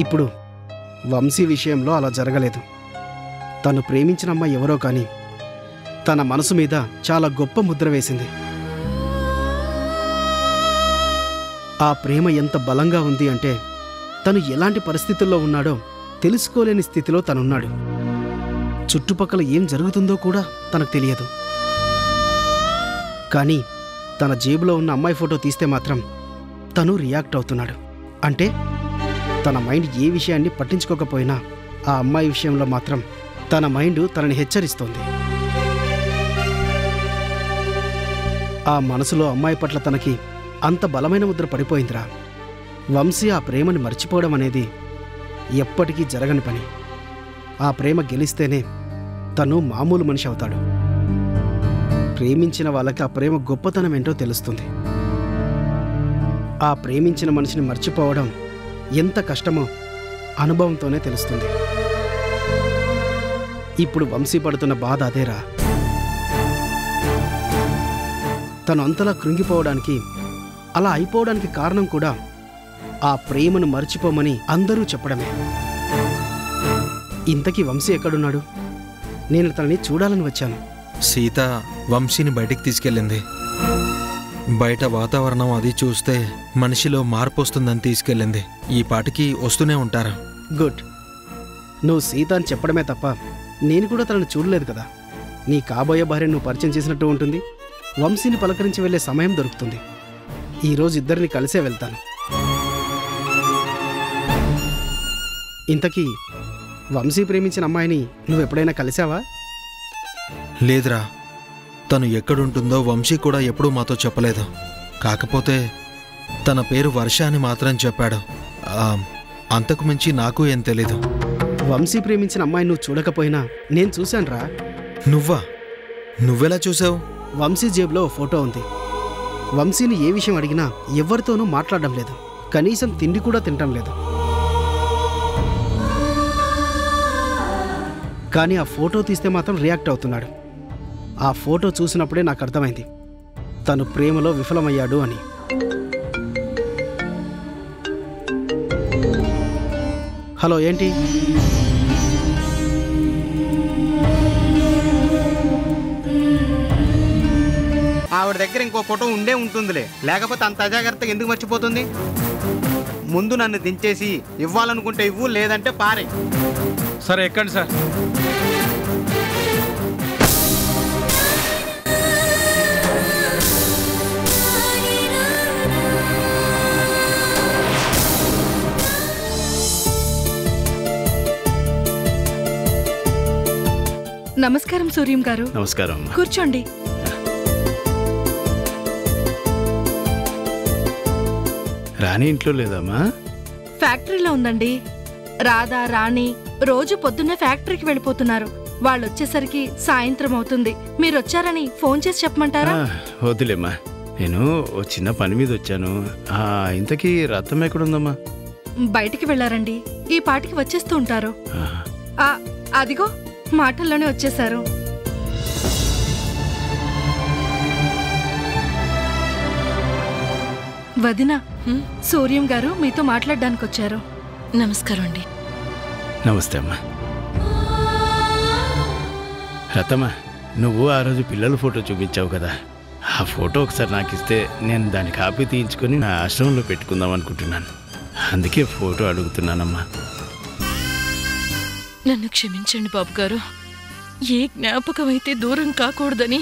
ఇప్పుడు వంశీ విషయంలో అలా జరగలేదు. తను ప్రేమించిన అమ్మాయి ఎవరో కానీ తన మనసు మీద చాలా గొప్ప ముద్ర వేసింది. ఆ ప్రేమ ఎంత బలంగా ఉంది అంటే తను ఎలాంటి పరిస్థితుల్లో ఉన్నాడో తెలుసుకోలేని స్థితిలో తనున్నాడు. చుట్టుపక్కల ఏం జరుగుతుందో కూడా తనకు తెలియదు. కానీ తన జేబులో ఉన్న అమ్మాయి ఫోటో తీస్తే మాత్రం తను రియాక్ట్ అవుతున్నాడు. అంటే తన మైండ్ ఏ విషయాన్ని పట్టించుకోకపోయినా ఆ అమ్మాయి విషయంలో మాత్రం తన మైండ్ తనని హెచ్చరిస్తోంది. ఆ మనసులో అమ్మాయి పట్ల తనకి అంత బలమైన ముద్ర పడిపోయిందిరా. వంశీ ఆ ప్రేమని మర్చిపోవడం అనేది ఎప్పటికీ జరగని పని. ఆ ప్రేమ గెలిస్తేనే తను మామూలు మనిషి అవుతాడు. ప్రేమించిన వాళ్ళకి ఆ ప్రేమ గొప్పతనం ఏంటో తెలుస్తుంది. ఆ ప్రేమించిన మనిషిని మర్చిపోవడం ఎంత కష్టమో అనుభవంతోనే తెలుస్తుంది. ఇప్పుడు వంశీ పడుతున్న బాధ అదేరా. తను అంతలా కృంగిపోవడానికి, అలా అయిపోవడానికి కారణం కూడా ఆ ప్రేమను మర్చిపోమని అందరూ చెప్పడమే. ఇంతకీ వంశీ ఎక్కడున్నాడు? నేను తనని చూడాలని వచ్చాను. సీత వంశీని బయటికి తీసుకెళ్ళింది. బయట వాతావరణం అది చూస్తే మనిషిలో మార్పు వస్తుందని తీసుకెళ్ళింది. ఈ పాటికి వస్తూనే ఉంటారు. గుడ్. నువ్వు సీత అని చెప్పడమే తప్ప నేను కూడా తనని చూడలేదు కదా. నీ కాబోయే భార్య నువ్వు పరిచయం చేసినట్టు ఉంటుంది. వంశీని పలకరించి వెళ్ళే సమయం దొరుకుతుంది. ఈరోజు ఇద్దరిని కలిసే వెళ్తాను. ఇంతకీ వంశీ ప్రేమించిన అమ్మాయిని నువ్వెప్పుడైనా కలిసావా? లేదురా, తను ఎక్కడుంటుందో వంశీ కూడా ఎప్పుడూ మాతో చెప్పలేదు. కాకపోతే తన పేరు వర్ష అని మాత్రం చెప్పాడు. అంతకు మించి నాకు ఏం తెలీదు. వంశీ ప్రేమించిన అమ్మాయిని నువ్వు చూడకపోయినా నేను చూశానురా. నువ్వెలా చూసావు? వంశీ జేబులో ఫోటో ఉంది. వంశీని ఏ విషయం అడిగినా ఎవరితోనూ మాట్లాడడం లేదు. కనీసం తిండి కూడా తినటం లేదు. కానీ ఆ ఫోటో తీస్తే మాత్రం రియాక్ట్ అవుతున్నాడు. ఆ ఫోటో చూసినప్పుడే నాకు అర్థమైంది తను ప్రేమలో విఫలమయ్యాడు అని. హలో, ఏంటి? ఆవిడ దగ్గర ఇంకో ఫోటో ఉండే ఉంటుందిలే, లేకపోతే అంత అజాగ్రత్తగా ఎందుకు మర్చిపోతుంది? ముందు నన్ను దించేసి ఇవ్వాలనుకుంటే ఇవ్వు, లేదంటే పారే. సరే, ఎక్కండి సార్. నమస్కారం సూర్యం గారు. నమస్కారం. కూర్చోండి. రాణి ఇంట్లో లేదమ్మా? ఫ్యాక్టరీలో ఉందండి. రాధా, రాణి రోజు పొద్దున్నే ఫ్యాక్టరీకి వెళ్ళిపోతున్నారు. వాళ్ళు వచ్చేసరికి సాయంత్రం అవుతుంది. మీరు వచ్చారని ఫోన్ చేసి చెప్పమంటారా? వద్దులేమ్మా, నేను ఓ చిన్న పని మీద వచ్చాను. ఇంతకీ రథం ఎక్కడుందమ్మా? బయటికి వెళ్ళారండి. ఈ పాటికి వచ్చేస్తూ ఉంటారు. అదిగో మాటల్లోనే వచ్చేశారు. వదినా, సూర్యం గారు మీతో మాట్లాడడానికి వచ్చారు. నమస్కారం అండి. నమస్తే అమ్మా. రతమ్మా, నువ్వు ఆ రోజు పిల్లల ఫోటో చూపించావు కదా, ఆ ఫోటో ఒకసారి నాకు ఇస్తే నేను దాని కాపీ తీయించుకొని నా ఆశ్రమంలో పెట్టుకుందాం అనుకుంటున్నాను. అందుకే ఫోటో అడుగుతున్నానమ్మా. నన్ను క్షమించండి బాబు గారు. ఏ జ్ఞాపకం అయితే దూరం కాకూడదని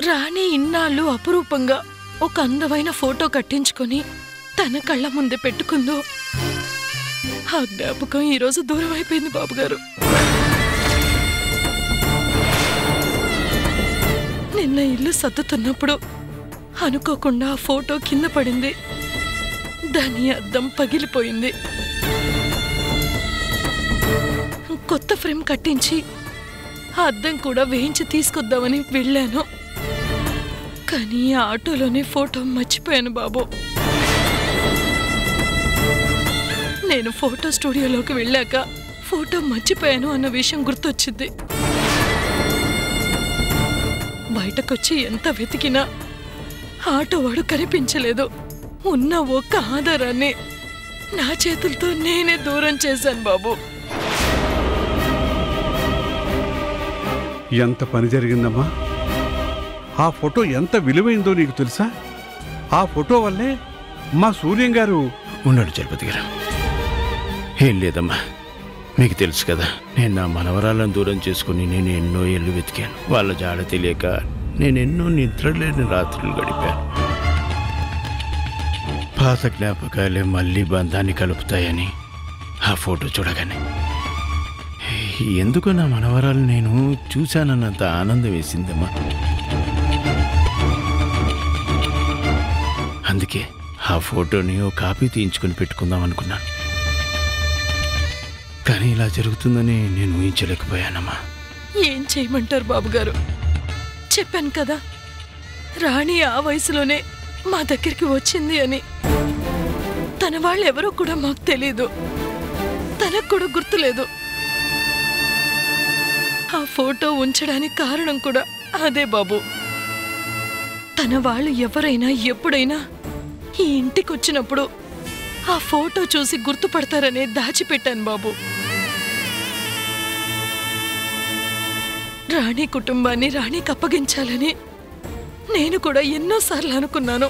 రాణి ఇన్నాళ్ళు అపురూపంగా ఒక అందమైన ఫోటో కట్టించుకొని తన కళ్ళ ముందే పెట్టుకుందో, ఆ జ్ఞాపకం ఈరోజు దూరం అయిపోయింది బాబుగారు. నిన్న ఇల్లు సర్దుతున్నప్పుడు అనుకోకుండా ఆ ఫోటో కింద పడింది. దాని అద్దం పగిలిపోయింది. కొత్త ఫ్రేమ్ కట్టించి ఆ అద్దం కూడా వేయించి తీసుకొద్దామని వెళ్ళాను. కానీ ఆ ఆటోలోనే ఫోటో మర్చిపోయాను బాబు. నేను ఫోటో స్టూడియోలోకి వెళ్ళాక ఫోటో మర్చిపోయాను అన్న విషయం గుర్తొచ్చింది. బయటకొచ్చి ఎంత వెతికినా ఆటో వాడు కనిపించలేదు. ఉన్న ఒక్క ఆధారాన్ని నా చేతులతో నేనే దూరం చేశాను బాబు. ఎంత పని జరిగిందమ్మా. ఆ ఫోటో ఎంత విలువైందో నీకు తెలుసా? ఆ ఫోటో వల్లే మా సూర్యం గారు ఉన్నాడు చలపతి గారు. ఏం లేదమ్మా, మీకు తెలుసు కదా, నేను నా మనవరాలను దూరం చేసుకుని నేను ఎన్నో ఏళ్ళు వెతికాను. వాళ్ళ జాడ తెలియక నేను ఎన్నో నిద్రలేని రాత్రులు గడిపాను. పాత జ్ఞాపకాలే మళ్ళీ బంధాన్ని కలుపుతాయని ఆ ఫోటో చూడగానే ఎందుకో నా మనవరాలు నేను చూశానన్నంత ఆనందం వేసిందమ్మా. అందుకే ఆ ఫోటోని ఓ కాపీ తీయించుకొని పెట్టుకుందాం అనుకున్నాను. కానీ ఇలా జరుగుతుందని నేను ఊహించలేకపోయానమ్మా. ఏం చేయమంటారు బాబుగారు? చెప్పాను కదా, రాణి ఆ వయసులోనే మా దగ్గరికి వచ్చింది అని. తన వాళ్ళెవరో కూడా మాకు తెలీదు, తనకు కూడా గుర్తులేదు. ఆ ఫోటో ఉంచడానికి కారణం కూడా అదే బాబు. తన వాళ్ళు ఎవరైనా ఎప్పుడైనా ఈ ఇంటికి వచ్చినప్పుడు ఆ ఫోటో చూసి గుర్తుపడతారనే దాచిపెట్టాను బాబు. రాణి కుటుంబాన్ని రాణికి అప్పగించాలని నేను కూడా ఎన్నోసార్లు అనుకున్నాను.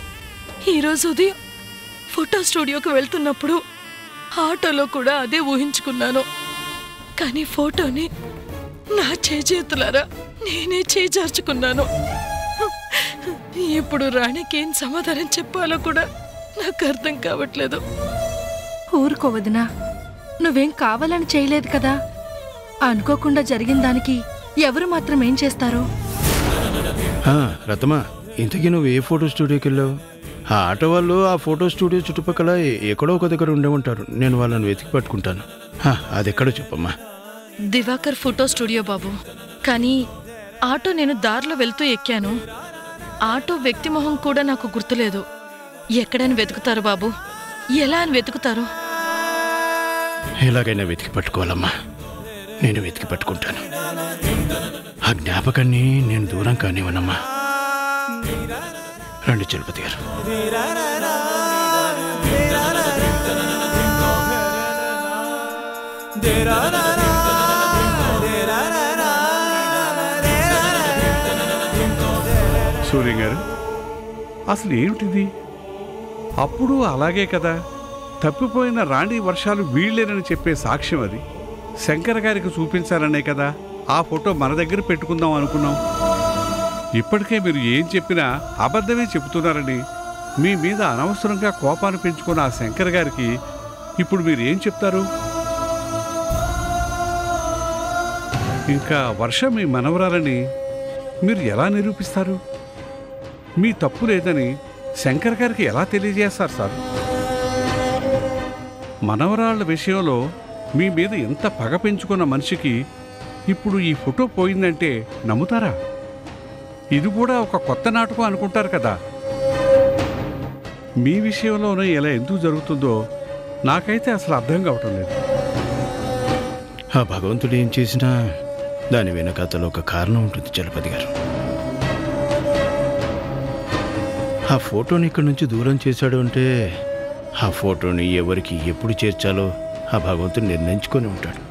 ఈరోజు ఉదయం ఫోటో స్టూడియోకి వెళ్తున్నప్పుడు ఆటోలో కూడా అదే ఊహించుకున్నాను. కానీ ఫోటోని నా చేతులారా నేనే చేజార్చుకున్నాను. ఇప్పుడు రాణికి ఏం సమాధానం చెప్పాలో కూడా నాకు అర్థం కావట్లేదు. ఊరుకోవదినా, నువ్వేం కావాలని చేయలేదు కదా. అనుకోకుండా జరిగిన దానికి ఎవరు మాత్రం ఏం చేస్తారు? రతమా, ఇంతకీ నువ్వు ఏ ఫోటో స్టూడియోకి వెళ్ళావు? ఆ ఆటో వాళ్ళు ఆ ఫోటో స్టూడియో చుట్టుపక్కల ఎక్కడో ఒక దగ్గర ఉండే ఉంటారు. నేను వాళ్ళని వెతికి పట్టుకుంటాను. అది ఎక్కడో చెప్పమ్మా. దివాకర్ ఫోటో స్టూడియో బాబు. కానీ ఆటో నేను దారిలో వెళ్తూ ఎక్కాను. ఆటో వ్యక్తి మొహం కూడా నాకు గుర్తులేదు. ఎక్కడని వెతుకుతారు బాబు? ఎలా అని వెతుకుతారు? ఎలాగైనా వెతికి పట్టుకోవాలమ్మా. నేను వెతికి పట్టుకుంటాను. ఆ జ్ఞాపకాన్ని నేను దూరం కానివ్వనమ్మా. రండి చలపతి గారు. సూర్యం గారు, అసలు ఏమిటిది? అప్పుడు అలాగే కదా, తప్పిపోయిన రాణి వర్షాలు వీళ్ళేనని చెప్పే సాక్ష్యం అది. శంకర్ గారికి చూపించాలనే కదా ఆ ఫోటో మన దగ్గర పెట్టుకుందాం అనుకున్నాం. ఇప్పటికే మీరు ఏం చెప్పినా అబద్ధమే చెబుతున్నారని మీ మీద అనవసరంగా కోపాన్ని పెంచుకున్న ఆ శంకర్ గారికి ఇప్పుడు మీరు ఏం చెప్తారు? ఇంకా వర్ష మీ మనవరాలని మీరు ఎలా నిరూపిస్తారు? మీ తప్పు లేదని శంకర్ గారికి ఎలా తెలియజేస్తారు సార్? మనవరాళ్ల విషయంలో మీ మీద ఎంత పగ పెంచుకున్న మనిషికి ఇప్పుడు ఈ ఫోటో పోయిందంటే నమ్ముతారా? ఇది కూడా ఒక కొత్త నాటకం అనుకుంటారు కదా. మీ విషయంలోనే ఇలా ఎందుకు జరుగుతుందో నాకైతే అసలు అర్థం కావటం లేదు. ఆ భగవంతుడు ఏం చేసినా దాని వెనకాతలో ఒక కారణం ఉంటుంది చలపతి గారు. ఆ ఫోటోని ఇక్కడి నుంచి దూరం చేశాడు అంటే ఆ ఫోటోని ఎవరికి ఎప్పుడు చేర్చాలో ఆ భగవంతుడు నిర్ణయించుకొని ఉంటాడు.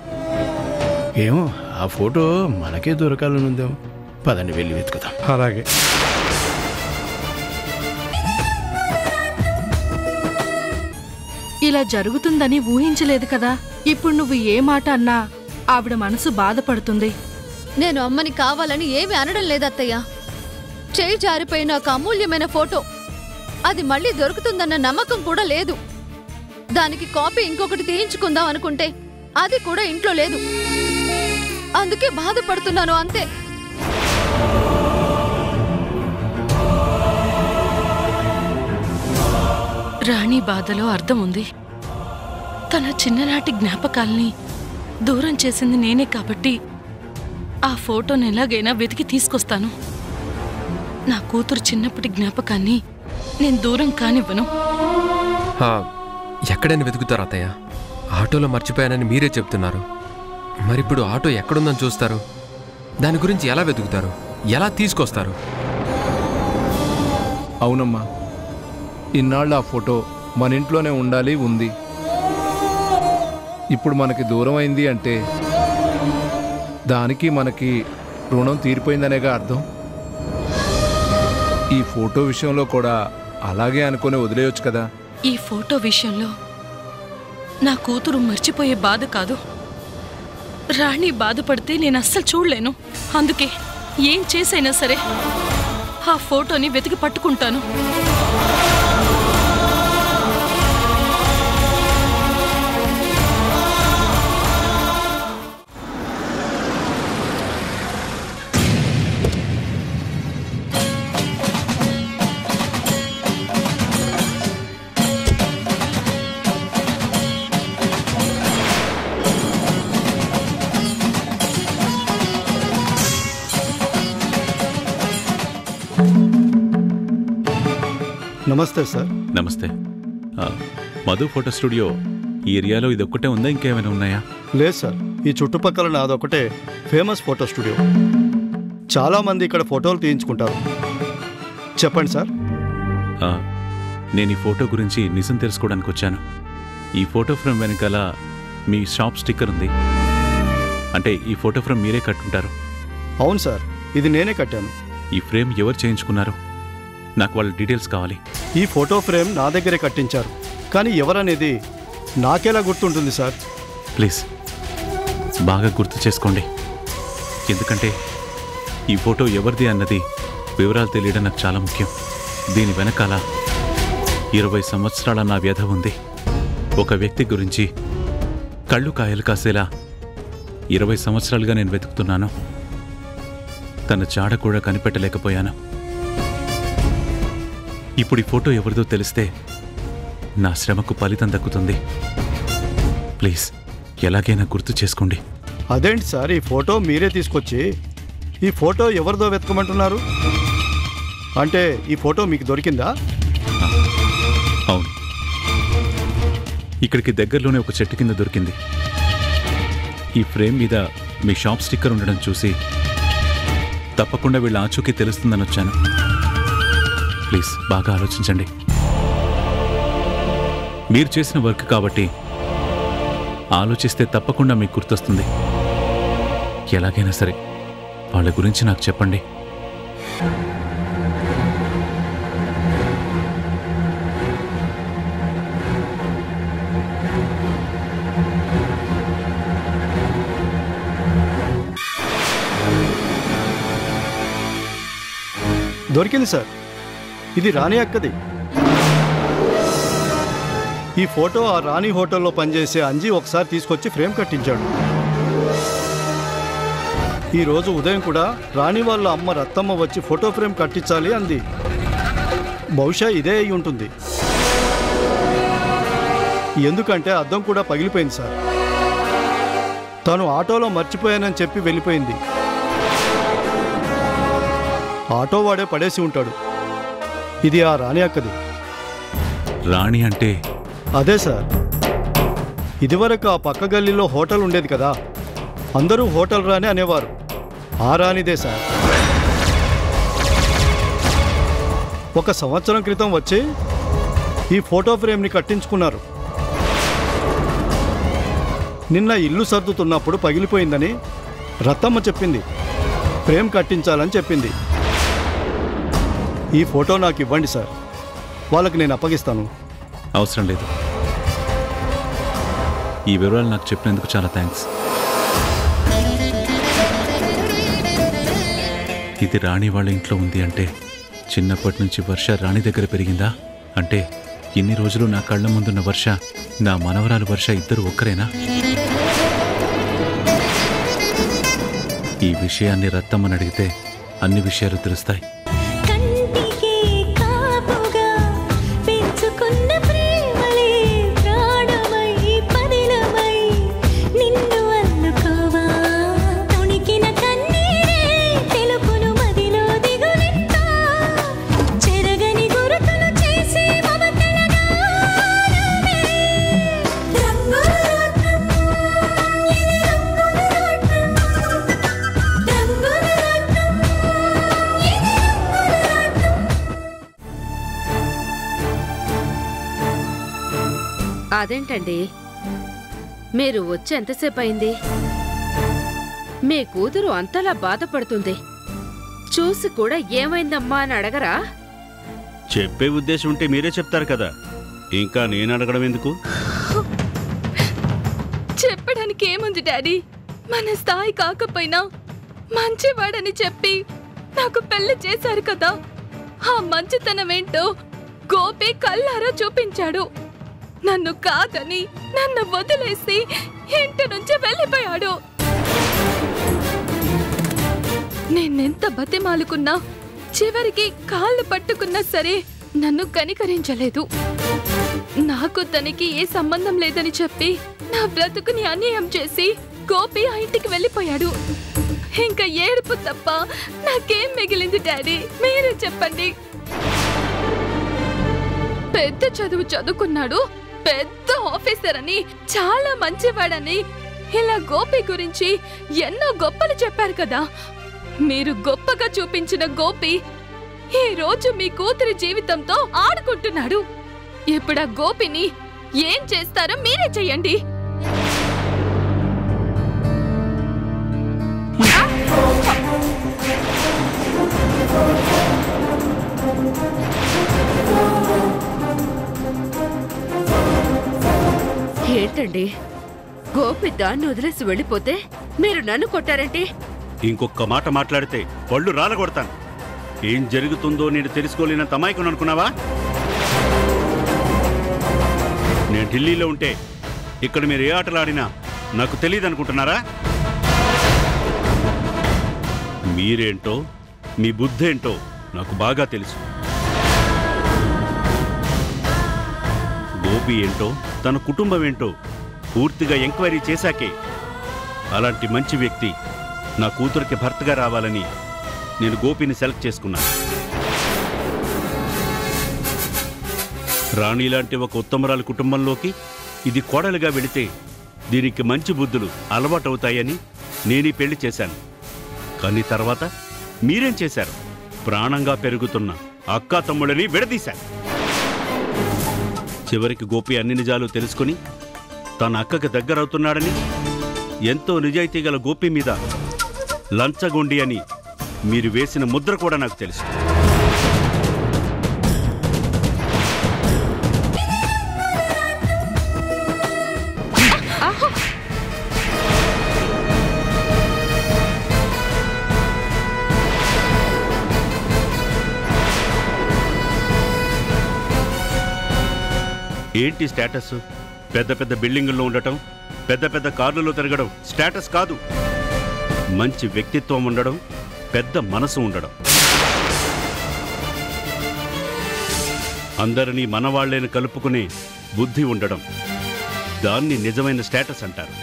ఏమో ఆ ఫోటో మనకే దొరకాలని ఉందేమో. పదండి వెళ్ళి వెతుకుదాం. అలాగే. ఇలా జరుగుతుందని ఊహించలేదు కదా. ఇప్పుడు నువ్వు ఏ మాట అన్నా ఆవిడ మనసు బాధపడుతుంది. నేను అమ్మని కావాలని ఏమీ అనడం లేదత్తయ్య. చేయి జారిపోయిన ఒక అమూల్యమైన ఫోటో, అది మళ్ళీ దొరుకుతుందన్న నమ్మకం కూడా లేదు. దానికి కాపీ ఇంకొకటి తీయించుకుందాం అనుకుంటే అది కూడా ఇంట్లో లేదు. అందుకే బాధపడుతున్నాను అంతే. రాణి బాధలో అర్థం ఉంది. తన చిన్ననాటి జ్ఞాపకాల్ని దూరం చేసింది నేనే కాబట్టి ఆ ఫోటోని ఎలాగైనా వెతికి తీసుకొస్తాను. నా కూతురు చిన్నప్పటి జ్ఞాపకాన్ని నేను దూరం కానివ్వను. ఎక్కడైనా వెతుకుతారు అత్తయ్య? ఆటోలో మర్చిపోయానని మీరే చెప్తున్నారు. మరిప్పుడు ఆటో ఎక్కడుందని చూస్తారు? దాని గురించి ఎలా వెతుకుతారు? ఎలా తీసుకొస్తారు? అవునమ్మా, ఇన్నాళ్ళు ఆ ఫోటో మన ఇంట్లోనే ఉండాలి, ఉంది. ఇప్పుడు మనకి దూరం అయింది అంటే దానికి మనకి రుణం తీరిపోయిందనేగా అర్థం. ఈ ఫోటో విషయంలో కూడా అలాగే అనుకుని వదిలేయొచ్చు కదా. ఈ ఫోటో విషయంలో నా కూతురు మర్చిపోయే బాధ కాదు, రాణి బాధపడితే నేను అస్సలు చూడలేను. అందుకే ఏం చేసైనా సరే ఆ ఫోటోని వెతికి పట్టుకుంటాను. నమస్తే సార్. నమస్తే. మధు ఫోటో స్టూడియో ఈ ఏరియాలో ఇది ఒక్కటే ఉందా, ఇంకేమైనా ఉన్నాయా? లేదు సార్, ఈ చుట్టుపక్కల నాదొకటే ఫేమస్ ఫోటో స్టూడియో. చాలామంది ఇక్కడ ఫోటోలు తీయించుకుంటారు. చెప్పండి సార్. నేను ఈ ఫోటో గురించి నిజం తెలుసుకోవడానికి వచ్చాను. ఈ ఫోటో ఫ్రేమ్ వెనకాల మీ షాప్ స్టిక్కర్ ఉంది. అంటే ఈ ఫోటో ఫ్రేమ్ మీరే కట్టుంటారు? అవును సార్, ఇది నేనే కట్టాను. ఈ ఫ్రేమ్ ఎవరు చేయించుకున్నారు? నాకు వాళ్ళ డీటెయిల్స్ కావాలి. ఈ ఫోటో ఫ్రేమ్ నా దగ్గరే కట్టించారు, కానీ ఎవరనేది నాకెలా గుర్తుంటుంది సార్? ప్లీజ్ బాగా గుర్తు చేసుకోండి, ఎందుకంటే ఈ ఫోటో ఎవరిది అన్నది వివరాలు తెలియడం నాకు చాలా ముఖ్యం. దీని వెనకాల 20 సంవత్సరాల నా వ్యధ ఉంది. ఒక వ్యక్తి గురించి కళ్ళు కాయలు కాసేలా 20 సంవత్సరాలుగా నేను వెతుకుతున్నాను. తన జాడ కూడా కనిపెట్టలేకపోయాను. ఇప్పుడు ఈ ఫోటో ఎవరిదో తెలిస్తే నా శ్రమకు ఫలితం దక్కుతుంది. ప్లీజ్ ఎలాగైనా గుర్తు చేసుకోండి. అదేంటి సార్, ఈ ఫోటో మీరే తీసుకొచ్చి ఈ ఫోటో ఎవరిదో వెతకమంటున్నారు? అంటే ఈ ఫోటో మీకు దొరికిందా? అవును, ఇక్కడికి దగ్గరలోనే ఒక చెట్టు కింద దొరికింది. ఈ ఫ్రేమ్ మీద మీ షాప్ స్టిక్కర్ ఉండడం చూసి తప్పకుండా వీళ్ళ ఆచూకీ తెలుస్తుందని వచ్చాను. ప్లీజ్ బాగా ఆలోచించండి. మీరు చేసిన వర్క్ కాబట్టి ఆలోచిస్తే తప్పకుండా మీకు గుర్తొస్తుంది. ఎలాగైనా సరే వాళ్ళ గురించి నాకు చెప్పండి. దొరికింది సార్, ఇది రాణి అక్కది. ఈ ఫోటో ఆ రాణి హోటల్లో పనిచేసే అంజీ ఒకసారి తీసుకొచ్చి ఫ్రేమ్ కట్టించాడు. ఈరోజు ఉదయం కూడా రాణి వాళ్ళ అమ్మ రత్తమ్మ వచ్చి ఫోటో ఫ్రేమ్ కట్టించాలి అంది. బహుశా ఇదే అయి ఉంటుంది. ఎందుకంటే అద్దం కూడా పగిలిపోయింది సార్. తను ఆటోలో మర్చిపోయానని చెప్పి వెళ్ళిపోయింది. ఆటో వాడే పడేసి ఉంటాడు. ఇది ఆ రాణి అక్కది. రాణి అంటే అదే సార్, ఇదివరకు ఆ పక్క గల్లీలో హోటల్ ఉండేది కదా, అందరూ హోటల్ రాణి అనేవారు. ఆ రాణిదే సార్. 1 సంవత్సరం క్రితం వచ్చి ఈ ఫోటో ఫ్రేమ్ని కట్టించుకున్నారు. నిన్న ఇల్లు సర్దుతున్నప్పుడు పగిలిపోయిందని రత్తమ్మ చెప్పింది. ఫ్రేమ్ కట్టించాలని చెప్పింది. ఈ ఫోటో నాకు ఇవ్వండి సార్, వాళ్ళకి నేను అప్పగిస్తాను. అవసరం లేదు. ఈ వివరాలు నాకు చెప్పినందుకు చాలా థ్యాంక్స్. ఇది రాణి వాళ్ళ ఇంట్లో ఉంది అంటే చిన్నప్పటి నుంచి వర్ష రాణి దగ్గర పెరిగిందా? అంటే ఇన్ని రోజులు నా కళ్ళ ముందున్న వర్ష, నా మనవరాలు వర్ష ఇద్దరు ఒక్కరేనా? ఈ విషయాన్ని రత్తమ్మని అడిగితే అన్ని విషయాలు తెలుస్తాయి. అదేంటండి, మీరు వచ్చి ఎంతసేపు అయింది? మీ కూతురు అంతలా బాధపడుతుంది. చూసి కూడా ఏమైందమ్మా అని అడగరా? చెప్పే ఉద్దేశం ఉంటే మీరే చెప్తారు కదా, ఇంకా నేను అడగడం ఎందుకు? చెప్పడానికి ఏముంది డాడీ? మన స్థాయి కాకపోయినా మంచివాడని చెప్పి నాకు పెళ్లి చేశారు కదా. ఆ మంచితనం ఏంటో గోపి కళ్ళారా చూపించాడు. నన్ను కాదని నన్ను వదిలేసి ఇంటి నుంచి వెళ్ళిపోయాడు. నేనెంత బతిమాలుకున్నా, చివరికి కాళ్ళు పట్టుకున్నా సరే నన్ను కనికరించలేదు. నాకు తనకి ఏ సంబంధం లేదని చెప్పి నా బ్రతుకుని అన్యాయం చేసి గోపి ఆ ఇంటికి వెళ్ళిపోయాడు. ఇంకా ఏడుపు తప్ప నాకేం మిగిలింది డాడీ? మీరే చెప్పండి. పెద్ద చదువు చదువుకున్నాడు, పెద్ద ఆఫీసర్ అని, చాలా మంచివాడని ఇలా గోపి గురించి ఎన్నో గొప్పలు చెప్పారు కదా. మీరు గొప్పగా చూపించిన గోపి ఈ రోజు మీ కూతురి జీవితంతో ఆడుకుంటున్నాడు. ఇప్పుడు ఆ గోపిని ఏం చేస్తారో మీరే చెయ్యండి. ఏంటండి, గోపి దాన్ని వదిలేసి వెళ్ళిపోతే మీరు నన్ను కొట్టారేంటి? ఇంకొక మాట మాట్లాడితే పళ్ళు రాలగొడతాను. ఏం జరుగుతుందో నేను తెలుసుకోలేనంత అమాయకుని అనుకున్నావా? నేను ఢిల్లీలో ఉంటే ఇక్కడ మీరు ఏ ఆటలాడినా నాకు తెలియదు అనుకుంటున్నారా? మీరేంటో మీ బుద్ధి ఏంటో నాకు బాగా తెలుసు. గోపి ఏంటో తన కుటుంబం ఏంటో పూర్తిగా ఎంక్వైరీ చేశాకే అలాంటి మంచి వ్యక్తి నా కూతురికి భర్తగా రావాలని నేను గోపిని సెలెక్ట్ చేసుకున్నాను. రాణి లాంటి ఒక ఉత్తమరాలి కుటుంబంలోకి ఇది కోడలుగా వెళితే దీనికి మంచి బుద్ధులు అలవాటవుతాయని నేను ఈ పెళ్లి చేశాను. కానీ తర్వాత మీరేం చేశారు? ప్రాణంగా పెరుగుతున్న అక్కా తమ్ముళ్ళని విడదీశారు. చివరికి గోపి అన్ని నిజాలు తెలుసుకుని తన అక్కకి దగ్గరవుతున్నాడని, ఎంతో నిజాయితీ గల గోపి మీద లంచగొండి అని మీరు వేసిన ముద్ర కూడా నాకు తెలుసు. ఏంటి స్టేటస్? పెద్ద పెద్ద బిల్డింగుల్లో ఉండటం, పెద్ద పెద్ద కార్లలో తిరగడం స్టేటస్ కాదు. మంచి వ్యక్తిత్వం ఉండడం, పెద్ద మనసు ఉండడం, అందరినీ మనవాళ్లేని కలుపుకునే బుద్ధి ఉండడం, దాన్ని నిజమైన స్టేటస్ అంటారు.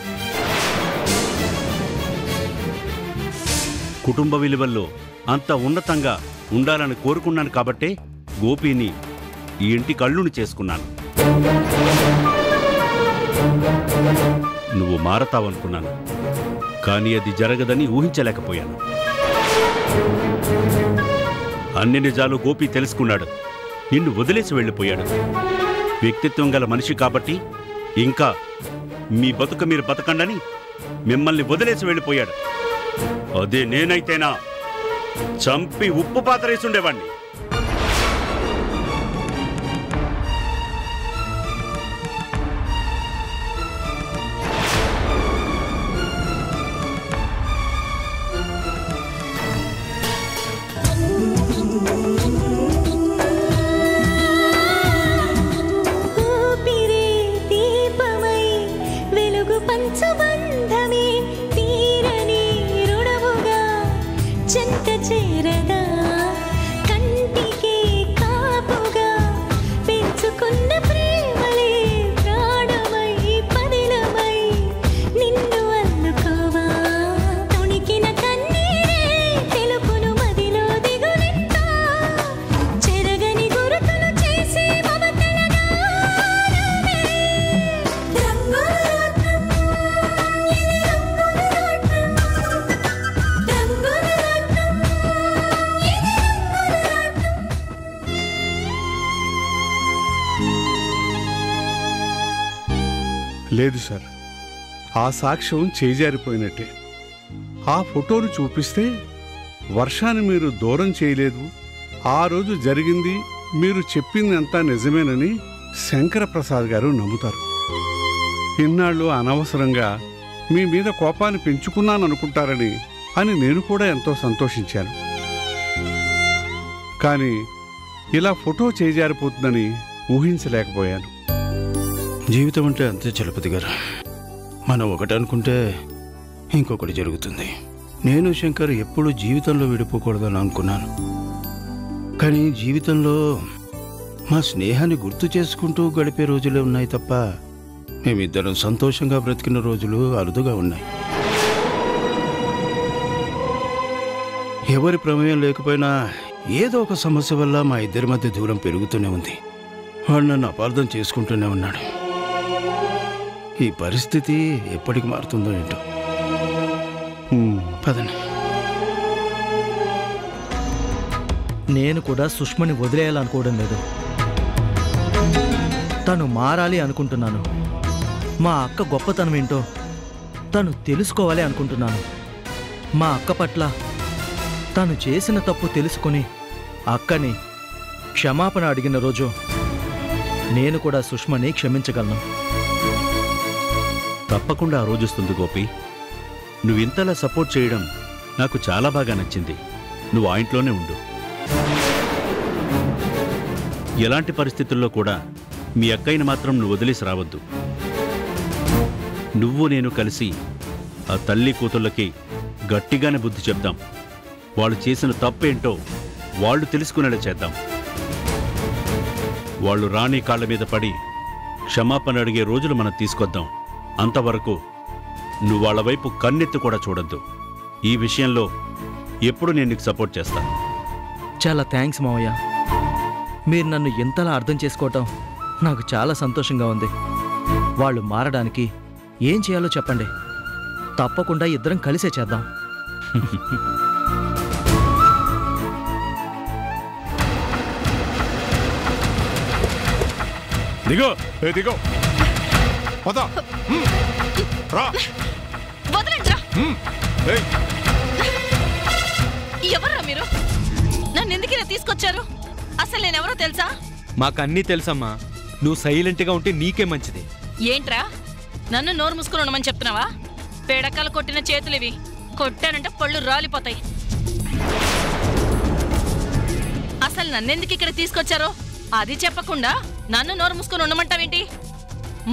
కుటుంబ విలువల్లో అంత ఉన్నతంగా ఉండాలని కోరుకున్నాను కాబట్టే గోపిని ఈ ఇంటి కళ్ళుని చేసుకున్నాను. నువ్వు మారతావనుకున్నాను, కానీ అది జరగదని ఊహించలేకపోయాను. అన్ని నిజాలు గోపి తెలుసుకున్నాడు, నిన్ను వదిలేసి వెళ్ళిపోయాడు. వ్యక్తిత్వం గల మనిషి కాబట్టి ఇంకా మీ బతుక మీరు బతకండని మిమ్మల్ని వదిలేసి వెళ్ళిపోయాడు. అదే నేనైతేనా చంపి ఉప్పు పాతరేసి ఉండేవాణ్ణి. లేదు సార్, ఆ సాక్ష్యం చేజారిపోయినట్టే. ఆ ఫోటోను చూపిస్తే వర్షాన్ని మీరు దూరం చేయలేదు, ఆ రోజు జరిగింది మీరు చెప్పిందంతా నిజమేనని శంకరప్రసాద్ గారు నమ్ముతారు. ఇన్నాళ్ళు అనవసరంగా మీ మీద కోపాన్ని పెంచుకున్నాననుకుంటారని అని నేను కూడా ఎంతో సంతోషించాను. కానీ ఇలా ఫోటో చేజారిపోతుందని ఊహించలేకపోయాను. జీవితం అంటే అంతే చలపతి గారు. మనం ఒకటి అనుకుంటే ఇంకొకటి జరుగుతుంది. నేను శంకర్ ఎప్పుడు జీవితంలో విడిపోకూడదని అనుకున్నాను. కానీ జీవితంలో మా స్నేహాన్ని గుర్తు చేసుకుంటూ గడిపే రోజులే ఉన్నాయి తప్ప మేమిద్దరం సంతోషంగా బ్రతికిన రోజులు అరుదుగా ఉన్నాయి. ఎవరి ప్రమేయం లేకపోయినా ఏదో ఒక సమస్య వల్ల మా ఇద్దరి మధ్య దూరం పెరుగుతూనే ఉంది. వాడు నన్ను అపార్థం చేసుకుంటూనే ఉన్నాడు. ఈ పరిస్థితి ఎప్పటికి మారుతుందో ఏంటో. పదండి. నేను కూడా సుష్మని వదిలేయాలనుకోవడం లేదు. తను మారాలి అనుకుంటున్నాను. మా అక్క గొప్పతనం ఏంటో తను తెలుసుకోవాలి అనుకుంటున్నాను. మా అక్క పట్ల తను చేసిన తప్పు తెలుసుకొని అక్కని క్షమాపణ అడిగిన రోజు నేను కూడా సుష్మని క్షమించగలను. తప్పకుండా ఆ రోజు వస్తుంది గోపి. నువ్వు ఇంతలా సపోర్ట్ చేయడం నాకు చాలా బాగా నచ్చింది. నువ్వు ఆ ఇంట్లోనే ఉండు. ఎలాంటి పరిస్థితుల్లో కూడా మీ అక్కయ్యని మాత్రం నువ్వు వదిలేసి రావద్దు. నువ్వు నేను కలిసి ఆ తల్లి కూతుళ్ళకి గట్టిగానే బుద్ధి చెప్దాం. వాళ్ళు చేసిన తప్పేంటో వాళ్ళు తెలుసుకునేలా చేద్దాం. వాళ్ళు రాణి కాళ్ళ మీద పడి క్షమాపణ అడిగే రోజులు మనం తీసుకొద్దాం. అంతవరకు నువ్వు వాళ్ళ వైపు కన్నెత్తి కూడా చూడొద్దు. ఈ విషయంలో ఎప్పుడు నేను నీకు సపోర్ట్ చేస్తాను. చాలా థ్యాంక్స్ మావయ్య. మీరు నన్ను ఎంతలా అర్థం చేసుకోవటం నాకు చాలా సంతోషంగా ఉంది. వాళ్ళు మారడానికి ఏం చేయాలో చెప్పండి. తప్పకుండా ఇద్దరం కలిసే చేద్దాం. దిగో దిగో ఎవర్రా మీరు? నన్ను ఎందుకు ఇలా తీసుకొచ్చారు? అసలు నేనెవరో తెలుసా? మాకన్నీ తెలుసమ్మా. నువ్వు సైలెంట్గా ఉంటే నీకే మంచిది. ఏంట్రా నన్ను నోరు మూసుకుని ఉండమని చెప్తున్నావా? పేడకాలు కొట్టిన చేతులివి. కొట్టానంటే పళ్ళు రాలిపోతాయి. అసలు నన్నెందుకు ఇక్కడ తీసుకొచ్చారో అది చెప్పకుండా నన్ను నోరు మూసుకుని ఉండమంటావేంటి?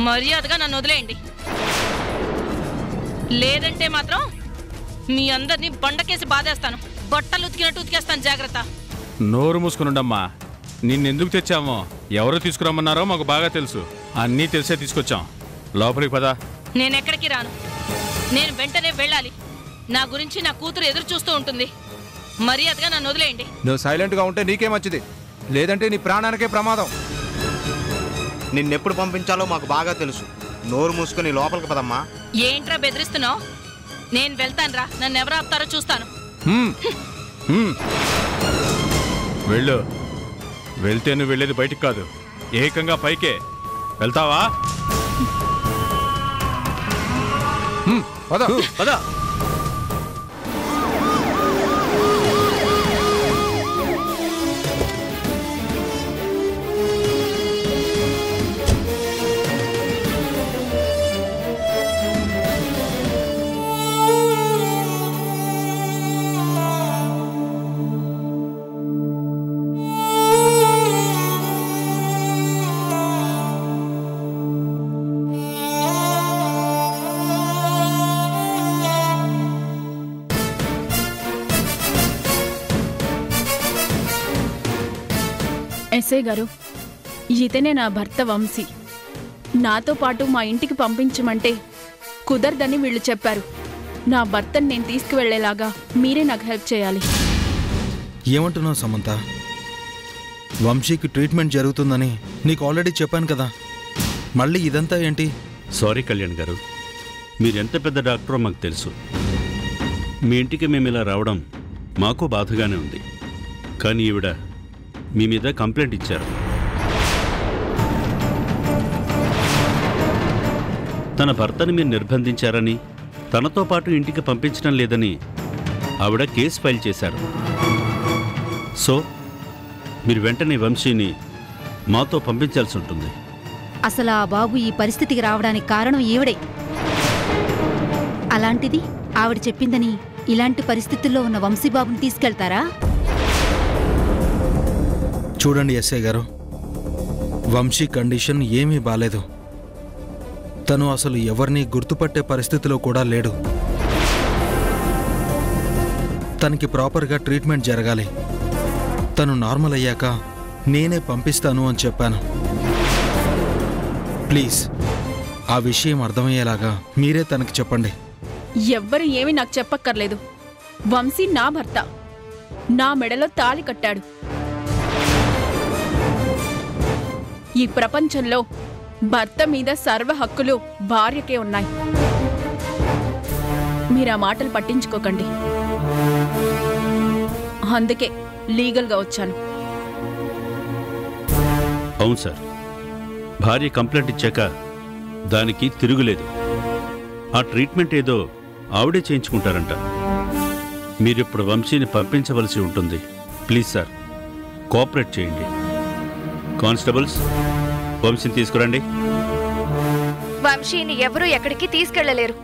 మర్యాదగా నన్ను వదిలేయండి. లేదంటే మాత్రం మీ అందరినీ బండకేసి బాధేస్తాను. బట్టలు ఉతికినట్టు ఉతికేస్తాను. జాగ్రత్త. నోరు మూసుకునుండమ్మా. నిన్నెందుకు తెచ్చామో ఎవరు తీసుకురమ్మన్నారో మాకు బాగా తెలుసు. అన్నీ తెలిసే తీసుకొచ్చాం. లోపలికి పదా. నేనెక్కడికి రాను. నేను వెంటనే వెళ్ళాలి. నా గురించి నా కూతురు ఎదురు చూస్తూ ఉంటుంది. మర్యాదగా నన్ను వదిలేయండి. నువ్వు సైలెంట్గా ఉంటే నీకే మంచిది. లేదంటే నీ ప్రాణానికే ప్రమాదం. నిన్నెప్పుడు పంపించాలో మాకు బాగా తెలుసు. నోరు మూసుకుని లోపలికి పదమ్మా. ఏంట్రా బెదిరిస్తున్నావు? నేను వెళ్తానురా. నన్ను ఎవరు ఆపుతారో చూస్తాను. వెళ్ళు. వెళ్తే నువ్వు వెళ్ళేది బయటికి కాదు, ఏకంగా పైకే వెళ్తావా? పద పద. ఎస్ఐ గారు, ఇతనే నా భర్త వంశీ. నాతో పాటు మా ఇంటికి పంపించమంటే కుదరదని వీళ్ళు చెప్పారు. నా భర్తని నేను తీసుకువెళ్లేలాగా మీరే నాకు హెల్ప్ చేయాలి. ఏమంటున్నావు సమంత? వంశీకి ట్రీట్మెంట్ జరుగుతుందని నీకు ఆల్రెడీ చెప్పాను కదా, మళ్ళీ ఇదంతా ఏంటి? సారీ కళ్యాణ్ గారు, మీరెంత పెద్ద డాక్టరో మాకు తెలుసు. మీ ఇంటికి మేము ఇలా రావడం మాకు బాధగానే ఉంది. కానీ ఈవిడ మీ మీద కంప్లైంట్ ఇచ్చారు. తన భర్తని మీరు నిర్బంధించారని, తనతో పాటు ఇంటికి పంపించడం లేదని ఆవిడ కేసు ఫైల్ చేశారు. సో మీరు వెంటనే వంశీని మాతో పంపించాల్సి ఉంటుంది. అసలు ఆ బాబు ఈ పరిస్థితికి రావడానికి కారణం ఈవిడే. అలాంటిది ఆవిడ చెప్పిందని ఇలాంటి పరిస్థితుల్లో ఉన్న వంశీబాబుని తీసుకెళ్తారా? చూడండి ఎస్ఐ గారు, వంశీ కండిషన్ ఏమీ బాలేదు. తను అసలు ఎవరిని గుర్తుపట్టే పరిస్థితిలో కూడా లేడు. తనకి ప్రాపర్గా ట్రీట్మెంట్ జరగాలి. తను నార్మల్ అయ్యాక నేనే పంపిస్తాను అని చెప్పాను. ప్లీజ్ ఆ విషయం అర్థమయ్యేలాగా మీరే తనకి చెప్పండి. ఎవ్వరు ఏమీ నాకు చెప్పక్కర్లేదు. వంశీ నా భర్త, నా మెడలో తాళి కట్టాడు. ఈ ప్రపంచంలో భర్త మీద సర్వ హక్కులు భార్యకే ఉన్నాయి. మీరు ఆ మాటలు పట్టించుకోకండి. అందుకే లీగల్గా వచ్చాను. అవును సార్, భార్య కంప్లైంట్ ఇచ్చాక దానికి తిరుగులేదు. ఆ ట్రీట్మెంట్ ఏదో ఆవిడే చేయించుకుంటారంట. మీరిప్పుడు వంశీని పంపించవలసి ఉంటుంది. ప్లీజ్ సార్, కోఆపరేట్ చేయండి. కానిస్టేబుల్స్, వంశీని తీసుకురండి. వంశీని ఎవరూ ఎక్కడికి తీసుకెళ్లలేరు.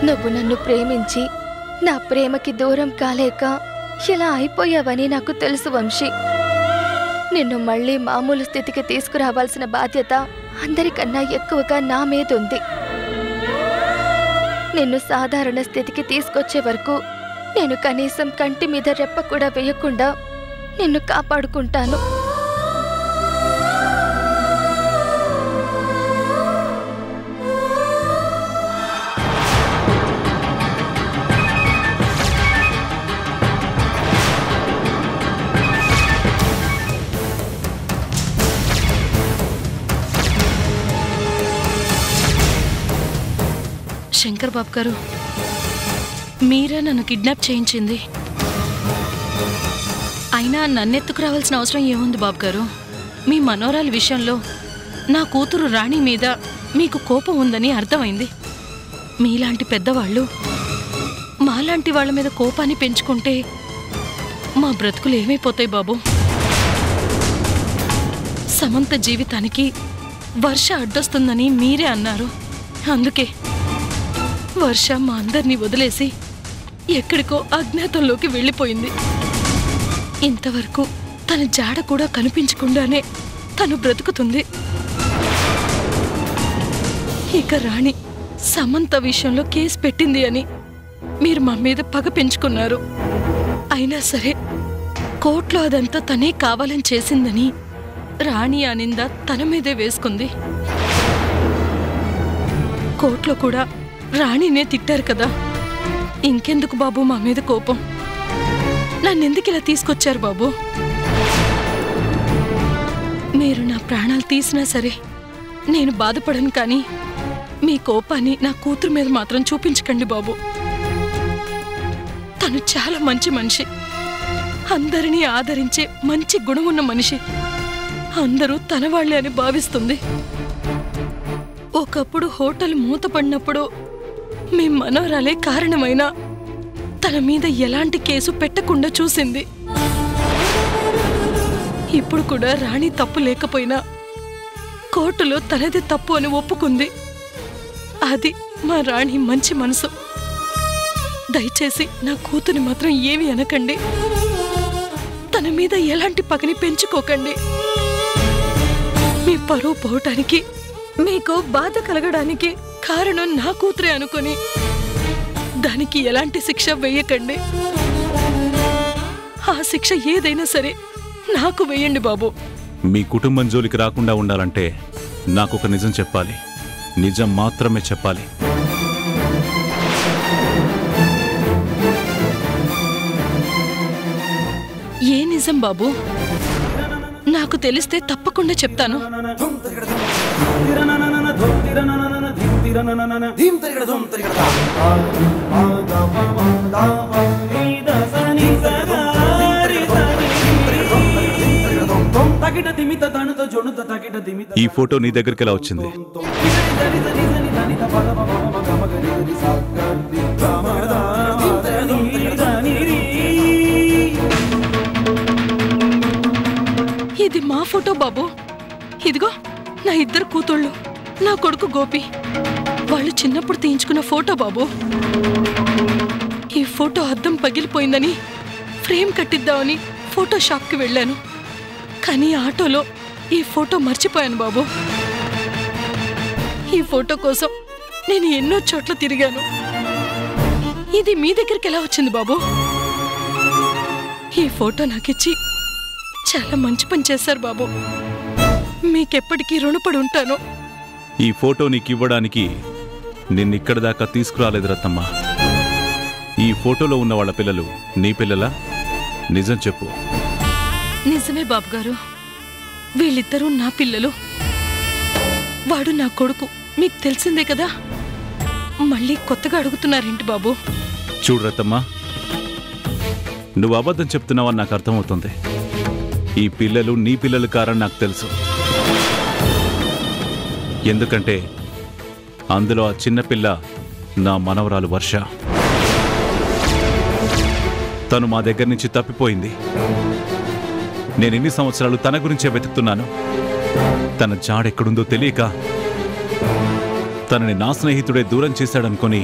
నువ్వు నన్ను ప్రేమించి నా ప్రేమకి దూరం కాలేక ఇలా అయిపోయావని నాకు తెలుసు వంశీ. నిన్ను మళ్ళీ మామూలు స్థితికి తీసుకురావాల్సిన బాధ్యత అందరికన్నా ఎక్కువగా నా మీద ఉంది. నిన్ను సాధారణ స్థితికి తీసుకొచ్చే వరకు నేను కనీసం కంటి మీద రెప్ప కూడా వేయకుండా నిన్ను కాపాడుకుంటాను. శంకర్ బాబు గారు, మీరే నన్ను కిడ్నాప్ చేయించింది. అయినా నన్నెత్తుకు రావాల్సిన అవసరం ఏముంది బాబు గారు? మీ మనోరాలి విషయంలో నా కూతురు రాణి మీద మీకు కోపం ఉందని అర్థమైంది. మీలాంటి పెద్దవాళ్ళు మాలాంటి వాళ్ళ మీద కోపాన్ని పెంచుకుంటే మా బ్రతుకులు ఏమైపోతాయి బాబు? సమంత జీవితానికి వర్ష అడ్డొస్తుందని మీరే అన్నారు. అందుకే వర్ష మా అందరినీ వదిలేసి ఎక్కడికో అజ్ఞాతంలోకి వెళ్ళిపోయింది. ఇంతవరకు తన జాడ కూడా కనిపించకుండానే తను బ్రతుకుతుంది. ఇక రాణి సమంత విషయంలో కేసు పెట్టింది అని మీరు మా మీద పగ పెంచుకున్నారు. అయినా సరే కోర్టులో అదంతా తనే కావాలని చేసిందని రాణి ఆ నింద తన మీదే వేసుకుంది. కోర్టులో కూడా రాణినే తిట్టారు కదా. ఇంకెందుకు బాబు మా మీద కోపం? నన్నెందుకు ఇలా తీసుకొచ్చారు బాబు? మీరు నా ప్రాణాలు తీసినా సరే నేను బాధపడను, కానీ మీ కోపాన్ని నా కూతురు మీద మాత్రం చూపించకండి బాబు. తను చాలా మంచి మనిషి, అందరినీ ఆదరించే మంచి గుణం ఉన్న మనిషి. అందరూ తన వాళ్ళే అని భావిస్తుంది. ఒకప్పుడు హోటల్ మూతపడినప్పుడు మీ మనోరాలే కారణమైనా తన మీద ఎలాంటి కేసు పెట్టకుండా చూసింది. ఇప్పుడు కూడా రాణి తప్పు లేకపోయినా కోర్టులో తనది తప్పు అని ఒప్పుకుంది. అది మా రాణి మంచి మనసు. దయచేసి నా కూతుని మాత్రం ఏమీ అనకండి. తన మీద ఎలాంటి పగని పెంచుకోకండి. మీ పరువు పోవటానికి, మీకు బాధ కలగడానికి కారణం నా కూతురే అనుకుని దానికి ఎలాంటి శిక్ష వేయకండి. ఆ శిక్ష ఏదైనా సరే నాకు వేయండి బాబు. మీ కుటుంబం జోలికి రాకుండా ఉండాలంటే నాకొక నిజం చెప్పాలి. నిజం మాత్రమే చెప్పాలి. ఏ నిజం బాబు? నాకు తెలిస్తే తప్పకుండా చెప్తాను. ఈ ఫోటో నీ దగ్గరికి ఎలా వచ్చింది? ఇది మా ఫోటో బాబు. ఇదిగో నా ఇద్దరు కూతుళ్ళు, నా కొడుకు గోపి. వాళ్ళు చిన్నప్పుడు తీయించుకున్న ఫోటో బాబు. ఈ ఫోటో అద్దం పగిలిపోయిందని ఫ్రేమ్ కట్టిద్దామని ఫోటో షాప్కి వెళ్ళాను. కానీ ఆటోలో ఈ ఫోటో మర్చిపోయాను బాబు. ఈ ఫోటో కోసం నేను ఎన్నో చోట్ల తిరిగాను. ఇది మీ దగ్గరికి ఎలా వచ్చింది బాబు? ఈ ఫోటో నాకిచ్చి చాలా మంచి పని చేశారు బాబు. మీకెప్పటికీ రుణపడి ఉంటాను. ఈ ఫోటో నీకు ఇవ్వడానికి నిన్నిక్కడి దాకా తీసుకురాలేదు రత్తమ్మ. ఈ ఫోటోలో ఉన్న వాళ్ళ పిల్లలు నీ పిల్లలా? నిజం చెప్పు. నిజమే బాబు గారు, వీళ్ళిద్దరూ నా పిల్లలు. వాడు నా కొడుకు, మీకు తెలిసిందే కదా. మళ్ళీ కొత్తగా అడుగుతున్నారేంటి బాబు? చూడు రత్తమ్మ, నువ్వు అబద్ధం చెప్తున్నావని నాకు అర్థమవుతుంది. ఈ పిల్లలు నీ పిల్లలు కారని నాకు తెలుసు. ఎందుకంటే అందులో ఆ చిన్నపిల్ల నా మనవరాలు వర్ష. తను మా దగ్గర నుంచి తప్పిపోయింది. నేను ఎన్ని సంవత్సరాలు తన గురించే వెతుకుతున్నాను. తన జాడెక్కడుందో తెలియక తనని నా స్నేహితుడే దూరం చేశాడనుకొని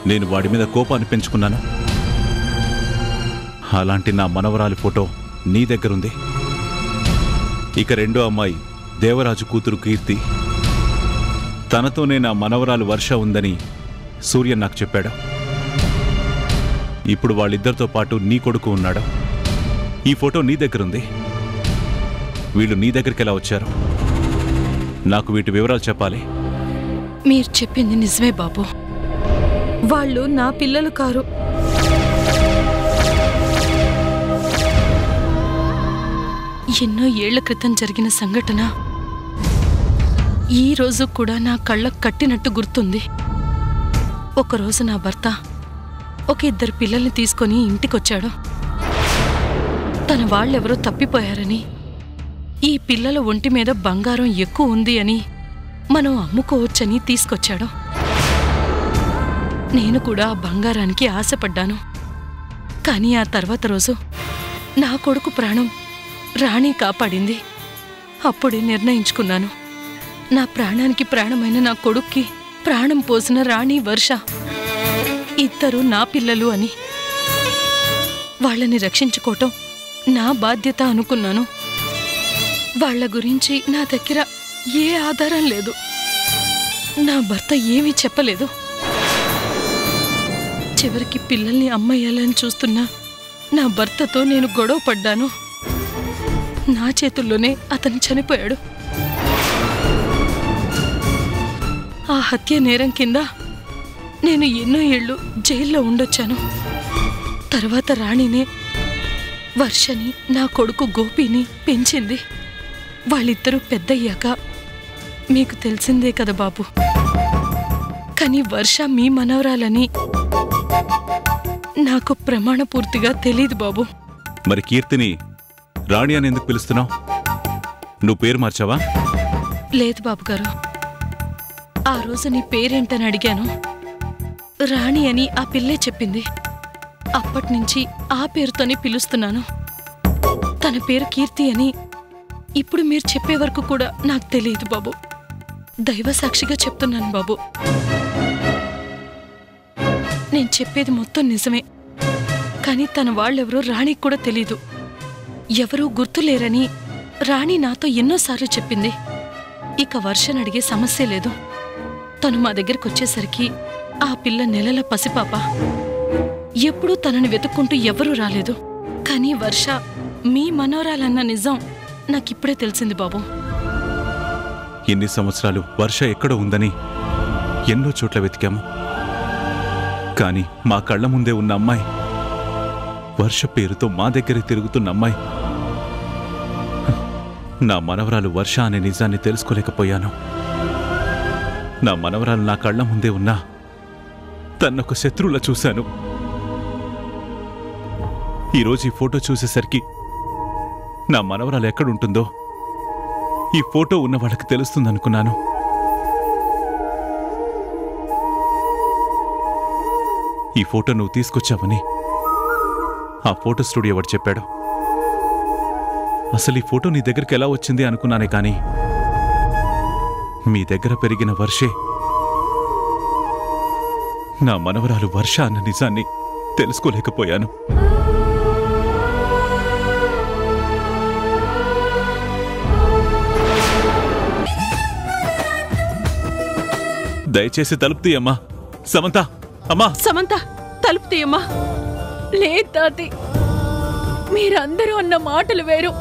నేను వాడి మీద కోపాన్ని పెంచుకున్నాను. అలాంటి నా మనవరాలి ఫోటో నీ దగ్గరుంది. ఇక రెండో అమ్మాయి దేవరాజు కూతురు కీర్తి. తనతోనే నా మనవరాలు వర్ష ఉందని సూర్య నాకు చెప్పాడు. ఇప్పుడు వాళ్ళిద్దరితో పాటు నీ కొడుకు ఉన్నాడు. ఈ ఫోటో నీ దగ్గరుంది. వీళ్ళు నీ దగ్గరికి ఎలా వచ్చారు? నాకు వీటి వివరాలు చెప్పాలి. మీరు చెప్పింది నిజమే బాబు. వాళ్ళు నా పిల్లలు కారు. ఎన్నో ఏళ్ల క్రితం జరిగిన సంఘటన ఈ రోజు కూడా నా కళ్ళకు కట్టినట్టు గుర్తుంది. ఒకరోజు నా భర్త ఒక ఇద్దరు పిల్లల్ని తీసుకొని ఇంటికొచ్చాడు. తన వాళ్ళెవరో తప్పిపోయారని, ఈ పిల్లల ఒంటి మీద బంగారం ఎక్కువ ఉంది అని, మనం అమ్ముకోవచ్చని తీసుకొచ్చాడు. నేను కూడా ఆ బంగారానికి ఆశపడ్డాను. కానీ ఆ తర్వాత రోజు నా కొడుకు ప్రాణం రాణి కాపాడింది. అప్పుడే నిర్ణయించుకున్నాను, నా ప్రాణానికి ప్రాణమైన నా కొడుక్కి ప్రాణం పోసిన రాణి వర్ష ఇద్దరు నా పిల్లలు అని. వాళ్ళని రక్షించుకోవటం నా బాధ్యత అనుకున్నాను. వాళ్ళ గురించి నా దగ్గర ఏ ఆధారం లేదు. నా భర్త ఏమీ చెప్పలేదు. చివరికి పిల్లల్ని అమ్మేయాలని చూస్తున్నా నా భర్తతో నేను గొడవ పడ్డాను. నా చేతుల్లోనే అతను చనిపోయాడు. ఆ హత్య నేరం కింద నేను ఎన్నో ఏళ్ళు జైల్లో ఉండొచ్చాను. తర్వాత రాణినే, వర్షని, నా కొడుకు గోపిని పెంచింది. వాళ్ళిద్దరూ పెద్దయ్యాక మీకు తెలిసిందే కదా బాబు. కానీ వర్ష మీ మనవరాలని నాకు ప్రమాణపూర్తిగా తెలీదు బాబు. మరి కీర్తిని రాణి అని ఎందుకు పిలుస్తున్నావు? నువ్వు పేరు మార్చావా? లేదు బాబుగారు. ఆ రోజు నీ పేరేంటని అడిగాను. రాణి అని ఆ పిల్లే చెప్పింది. అప్పటినుంచి ఆ పేరుతోనే పిలుస్తున్నాను. తన పేరు కీర్తి అని ఇప్పుడు మీరు చెప్పే వరకు కూడా నాకు తెలియదు బాబు. దైవ సాక్షిగా చెప్తున్నాను బాబు. నేను చెప్పేది మొత్తం నిజమే. కానీ తన వాళ్ళెవరో రాణికి కూడా తెలీదు. ఎవరూ గుర్తులేరని రాణి నాతో ఎన్నోసార్లు చెప్పింది. ఇక వర్షను అడిగే సమస్య లేదు. తను మా దగ్గరికి వచ్చేసరికి ఆ పిల్ల నెలల పసిపాప. ఎప్పుడూ తనని వెతుక్కుంటూ ఎవరూ రాలేదు. కానీ వర్ష మీ మనోరాలన్న నిజం నాకిప్పుడే తెలిసింది బాబు. ఎన్ని సంవత్సరాలు వర్ష ఎక్కడ ఉందని ఎన్నో చోట్ల వెతికాము. కానీ మా కళ్ళ ముందే ఉన్న అమ్మాయి, వర్ష పేరుతో మా దగ్గరే తిరుగుతున్న అమ్మాయి, నా మనవరాలు వర్ష అనే నిజాన్ని తెలుసుకోలేకపోయాను. నా మనవరాలు నా కళ్ళ ముందే ఉన్నా తన్నొక శత్రువులా చూశాను. ఈరోజు ఈ ఫోటో చూసేసరికి నా మనవరాలు ఎక్కడుంటుందో ఈ ఫోటో ఉన్న వాళ్ళకి తెలుస్తుందనుకున్నాను. ఈ ఫోటో నువ్వు తీసుకొచ్చావని ఆ ఫోటో స్టూడియో వాడు చెప్పాడు. అసలు ఈ ఫోటో నీ దగ్గరికి ఎలా వచ్చింది అనుకున్నానే కానీ మీ దగ్గర పెరిగిన వర్షే నా మనవరాలు వర్ష అన్న నిజాన్ని తెలుసుకోలేకపోయాను. దయచేసి తలుపు తీయమ్మా. సమంత, అమ్మా సమంత, తలుపు తీయమ్మా. లేదు తాతి, మీరందరూ అన్న మాటలు వేరు,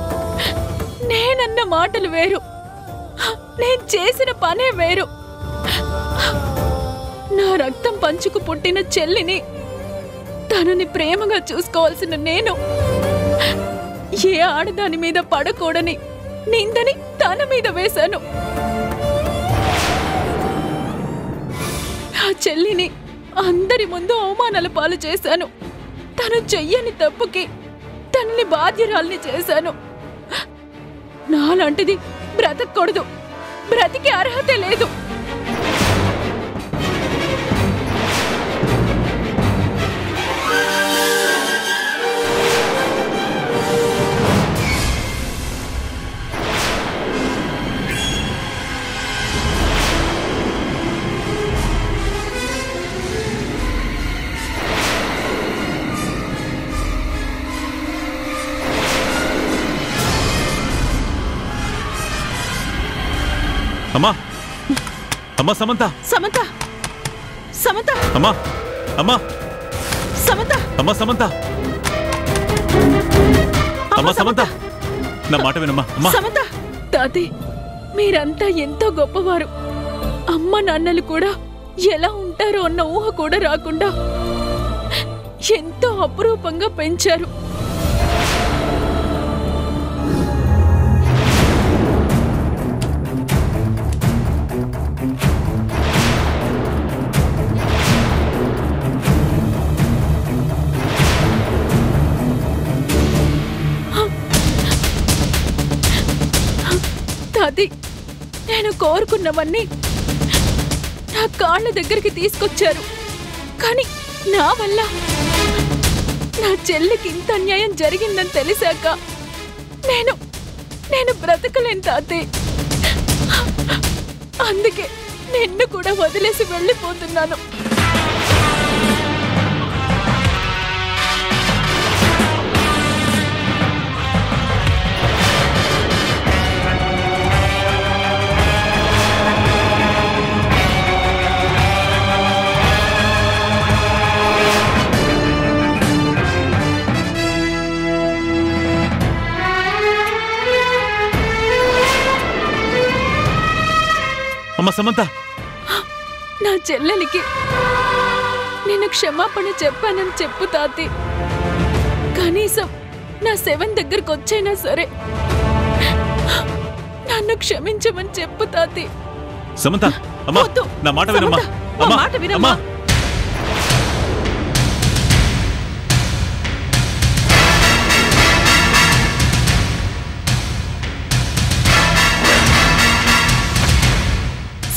నేనన్న మాటలు వేరు, నేను చేసిన పనే వేరు. నా రక్తం పంచుకు పుట్టిన చెల్లిని, తనని ప్రేమగా చూసుకోవాల్సిన నేను ఏ ఆడదాని మీద పడకూడని నిందని తన మీద వేశాను. నా చెల్లిని అందరి ముందు అవమానాల పాలు చేశాను. తను చెయ్యని తప్పుకి తనని బాధ్యురాల్ని చేశాను. నాలాంటిది బ్రతకూడదు, బ్రతికే అర్హత లేదు. అమ్మా, అమ్మా సమంత, సమంత, సమంత, అమ్మా, అమ్మా సమంత, అమ్మా సమంత, అమ్మా సమంత, నా మాట వినమ్మా. అమ్మా సమంత. తాతయ్య, మీరంతా ఎంతో గొప్పవారు. అమ్మ నాన్నలు కూడా ఎలా ఉంటారో అన్న ఊహ కూడా రాకుండా ఎంతో అపురూపంగా పెంచారు. తాతయ్య, నేను కోరుకున్నవన్నీ నా కాళ్ళ దగ్గరికి తీసుకొచ్చారు. కానీ నా వల్ల నా చెల్లికి ఇంత అన్యాయం జరిగిందని తెలిసాక నేను బ్రతకలేను తాతయ్య. అందుకే నిన్ను కూడా వదిలేసి వెళ్ళిపోతున్నాను. అమ్మా సమంత, నా చెల్లెలికి నేను క్షమాపణ చెప్పానని చెప్పు తాతి. కనీసం నా 7 దగ్గరకు వచ్చైనా సరే నన్ను క్షమించమని చెప్పు తాతి. సమంత, అమ్మా నా మాట వినమ్మా. అమ్మా మాట వినమ్మా.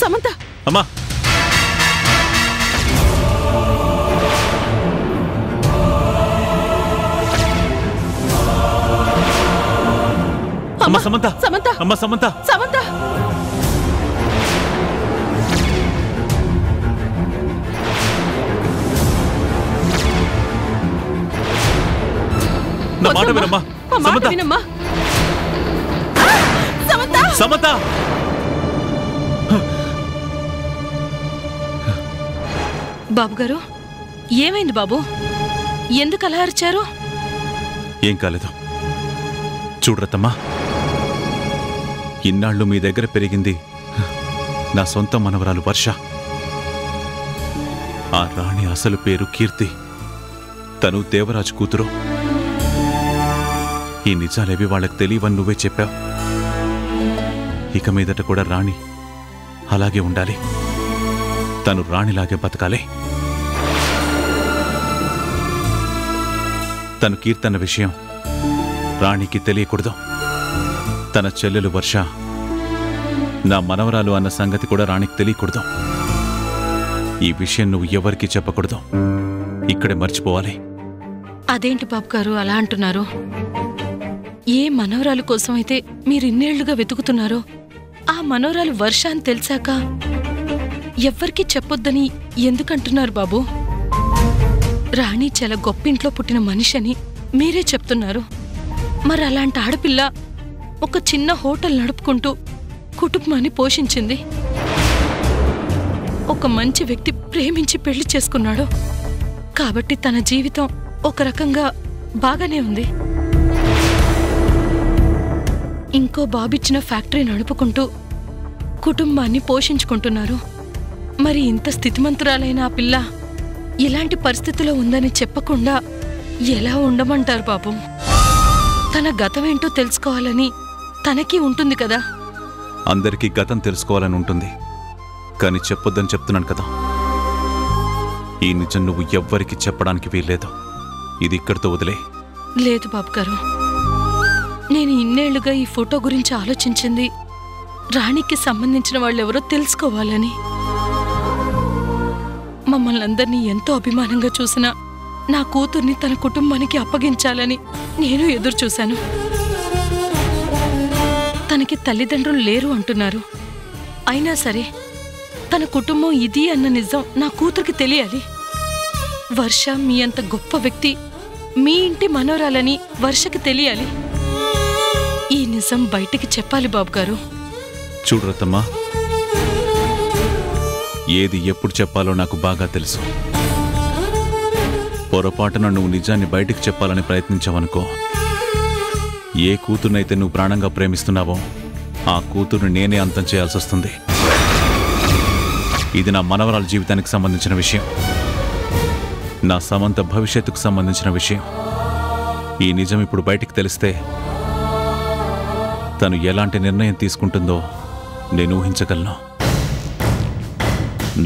సమంత, అమ్మా అమ్మా సమంత, సమంత, అమ్మా సమంత, సమంత. నా మాట వినమ్మా. మాట వినమ్మా. సమంత, సమంత. బాబుగారు, ఏమైంది బాబు? ఎందుకు అలా అరిచారు? ఏం కాలేదు. చూడరతమ్మా, ఇన్నాళ్ళు మీ దగ్గర పెరిగింది నా సొంత మనవరాలు వర్ష. ఆ రాణి అసలు పేరు కీర్తి. తను దేవరాజు కూతురు. ఈ నిజాలేవి వాళ్ళకి తెలియవని నువ్వే చెప్పావు. ఇక మీదట కూడా రాణి అలాగే ఉండాలి. తను రాణిలాగే బతకాలి. తను కీర్తన విషయం రాణికి తెలియకూడదు. తన చెల్లెలు వర్ష నా మనవరాలు అన్న సంగతి కూడా రాణికి తెలియకూడదు. ఈ విషయం నువ్వు ఎవరికీ చెప్పకూడదు. ఇక్కడే మర్చిపోవాలి. అదేంటి బాబు గారు అలా అంటున్నారు? ఏ మనవరాలు కోసం అయితే మీరు ఇన్నేళ్లుగా వెతుకుతున్నారో ఆ మనవరాలు వర్ష అని తెలిసాక ఎవ్వరికీ చెప్పొద్దని ఎందుకంటున్నారు బాబు? రాణి చాలా గొప్పింట్లో పుట్టిన మనిషి అని మీరే చెప్తున్నారు. మరి అలాంటి ఆడపిల్ల ఒక చిన్న హోటల్ నడుపుకుంటూ కుటుంబాన్ని పోషించింది. ఒక మంచి వ్యక్తి ప్రేమించి పెళ్లి చేసుకున్నాడు కాబట్టి తన జీవితం ఒక రకంగా బాగానే ఉంది. ఇంకో బాబిచ్చిన ఫ్యాక్టరీ నడుపుకుంటూ కుటుంబాన్ని పోషించుకుంటున్నారు. మరి ఇంత స్థితిమంతురాలైన ఆ పిల్ల ఇలాంటి పరిస్థితిలో ఉందని చెప్పకుండా ఎలా ఉండమంటారు పాపం? తన గతమేంటో తెలుసుకోవాలని తనకి ఉంటుంది కదా. అందరికీ గతం తెలుసుకోవాలని ఉంటుంది, కానీ చెప్పొద్దని చెప్తున్నాను కదా. ఈ నిజం నువ్వు ఎవ్వరికి చెప్పడానికి వీల్లేదు. ఇది ఇక్కడితో వదిలే. లేదు బాబు గారు, నేను ఇన్నేళ్లుగా ఈ ఫోటో గురించి ఆలోచించింది రాణికి సంబంధించిన వాళ్ళెవరో తెలుసుకోవాలని. మమ్మల్ని అందరినీ ఎంతో అభిమానంగా చూసిన నా కూతుర్ని తన కుటుంబానికి అప్పగించాలని నేను ఎదురు చూశాను. తనకి తల్లిదండ్రులు లేరు అంటున్నారు. అయినా సరే తన కుటుంబం ఇది అన్న నిజం నా కూతురికి తెలియాలి. వర్ష మీ అంత గొప్ప వ్యక్తి, మీ ఇంటి మనవరాలని వర్షకి తెలియాలి. ఈ నిజం బయటికి చెప్పాలి బాబు గారు. చూడు రతమ్మా, ఏది ఎప్పుడు చెప్పాలో నాకు బాగా తెలుసు. పొరపాటున నువ్వు నిజాన్ని బయటికి చెప్పాలని ప్రయత్నించావనుకో, ఏ కూతుర్నైతే నువ్వు ప్రాణంగా ప్రేమిస్తున్నావో ఆ కూతుర్ని నేనే అంతం చేయాల్సి వస్తుంది. ఇది నా మనవరాల జీవితానికి సంబంధించిన విషయం, నా సమంత భవిష్యత్తుకు సంబంధించిన విషయం. ఈ నిజం ఇప్పుడు బయటికి తెలిస్తే తను ఎలాంటి నిర్ణయం తీసుకుంటుందో నేను ఊహించగలను.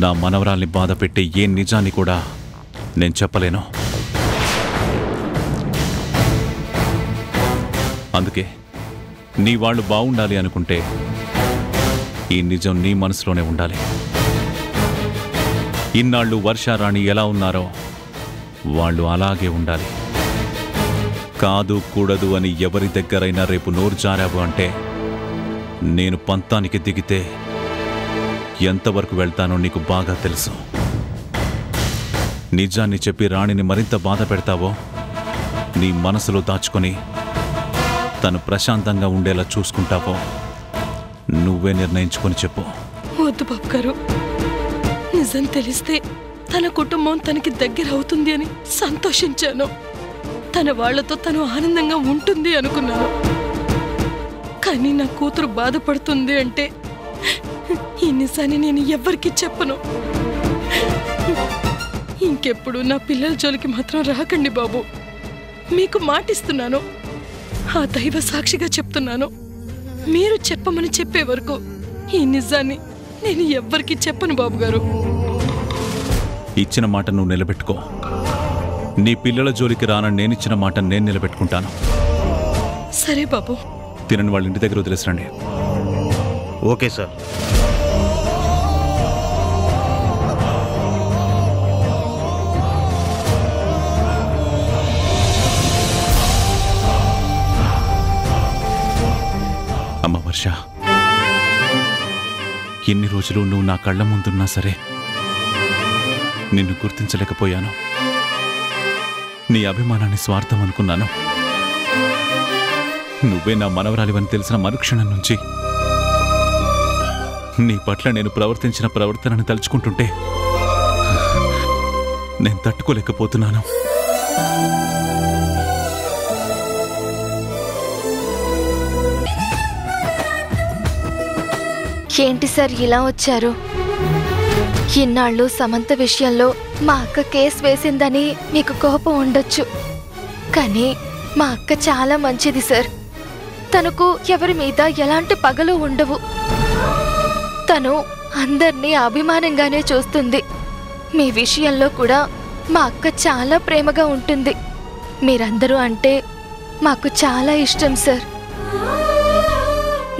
నా మనవరాల్ని బాధ పెట్టే ఏ నిజాన్ని కూడా నేను చెప్పలేను. అందుకే నీ వాళ్ళు బాగుండాలి అనుకుంటే ఈ నిజం నీ మనసులోనే ఉండాలి. ఇన్నాళ్ళు వర్షారాణి ఎలా ఉన్నారో వాళ్ళు అలాగే ఉండాలి. కాదు కూడదు అని ఎవరి దగ్గరైనా రేపు నోరు జారావు అంటే నేను పంతానికి దిగితే ఎంతవరకు వెళ్తానో నీకు బాగా తెలుసు. నిజాన్ని చెప్పి రాణిని మరింత బాధ పెడతావో నీ మనసులో దాచుకొని తను ప్రశాంతంగా ఉండేలా చూసుకుంటావో నువ్వే నిర్ణయించుకొని చెప్పు. వద్దు బాబు గారు, నిజం తెలిస్తే తన కుటుంబం తనకి దగ్గర అవుతుంది అని సంతోషించాను. తన వాళ్లతో తను ఆనందంగా ఉంటుంది అనుకున్నాను. కానీ నా కూతురు బాధపడుతుంది అంటే ఈ నిజాన్ని నేను ఎవ్వరికీ చెప్పను. ఇంకెప్పుడు నా పిల్లల జోలికి మాత్రం రాకండి బాబు. మీకు మాటిస్తున్నాను, ఆ దైవ సాక్షిగా చెప్తున్నాను. మీరు చెప్పమని చెప్పే వరకు ఈ నిజాన్ని నేను ఎవ్వరికీ చెప్పను బాబు గారు. ఇచ్చిన మాట నువ్వు నిలబెట్టుకో. నీ పిల్లల జోలికి రానని నేనిచ్చిన మాట నేను నిలబెట్టుకుంటాను. సరే బాబు. తినని వాళ్ళ ఇంటి దగ్గర వదిలేసరండి. Okay sir. అమ్మ వర్ష, ఎన్ని రోజులు నువ్వు నా కళ్ళ ముందున్నా సరే నిన్ను గుర్తించలేకపోయాను. నీ అభిమానాన్ని స్వార్థం అనుకున్నాను. నువ్వే నా మనవరాలివని తెలిసిన మరుక్షణం నుంచి నీ పట్ల నేను ప్రవర్తించిన ప్రవర్తనను తలుచుకుంటుంటే నేను తట్టుకోలేకపోతున్నాను. ఏంటి సార్ ఇలా వచ్చారు? ఇన్నాళ్ళు సమంత విషయంలో మా అక్క కేసు వేసిందని మీకు కోపం ఉండొచ్చు, కానీ మా అక్క చాలా మంచిది సార్. తనకు ఎవరి మీద ఎలాంటి పగలు ఉండవు. తను అందర్నీ అభిమానంగానే చూస్తుంది. మీ విషయంలో కూడా మా అక్క చాలా ప్రేమగా ఉంటుంది. మీరందరూ అంటే మాకు చాలా ఇష్టం సార్.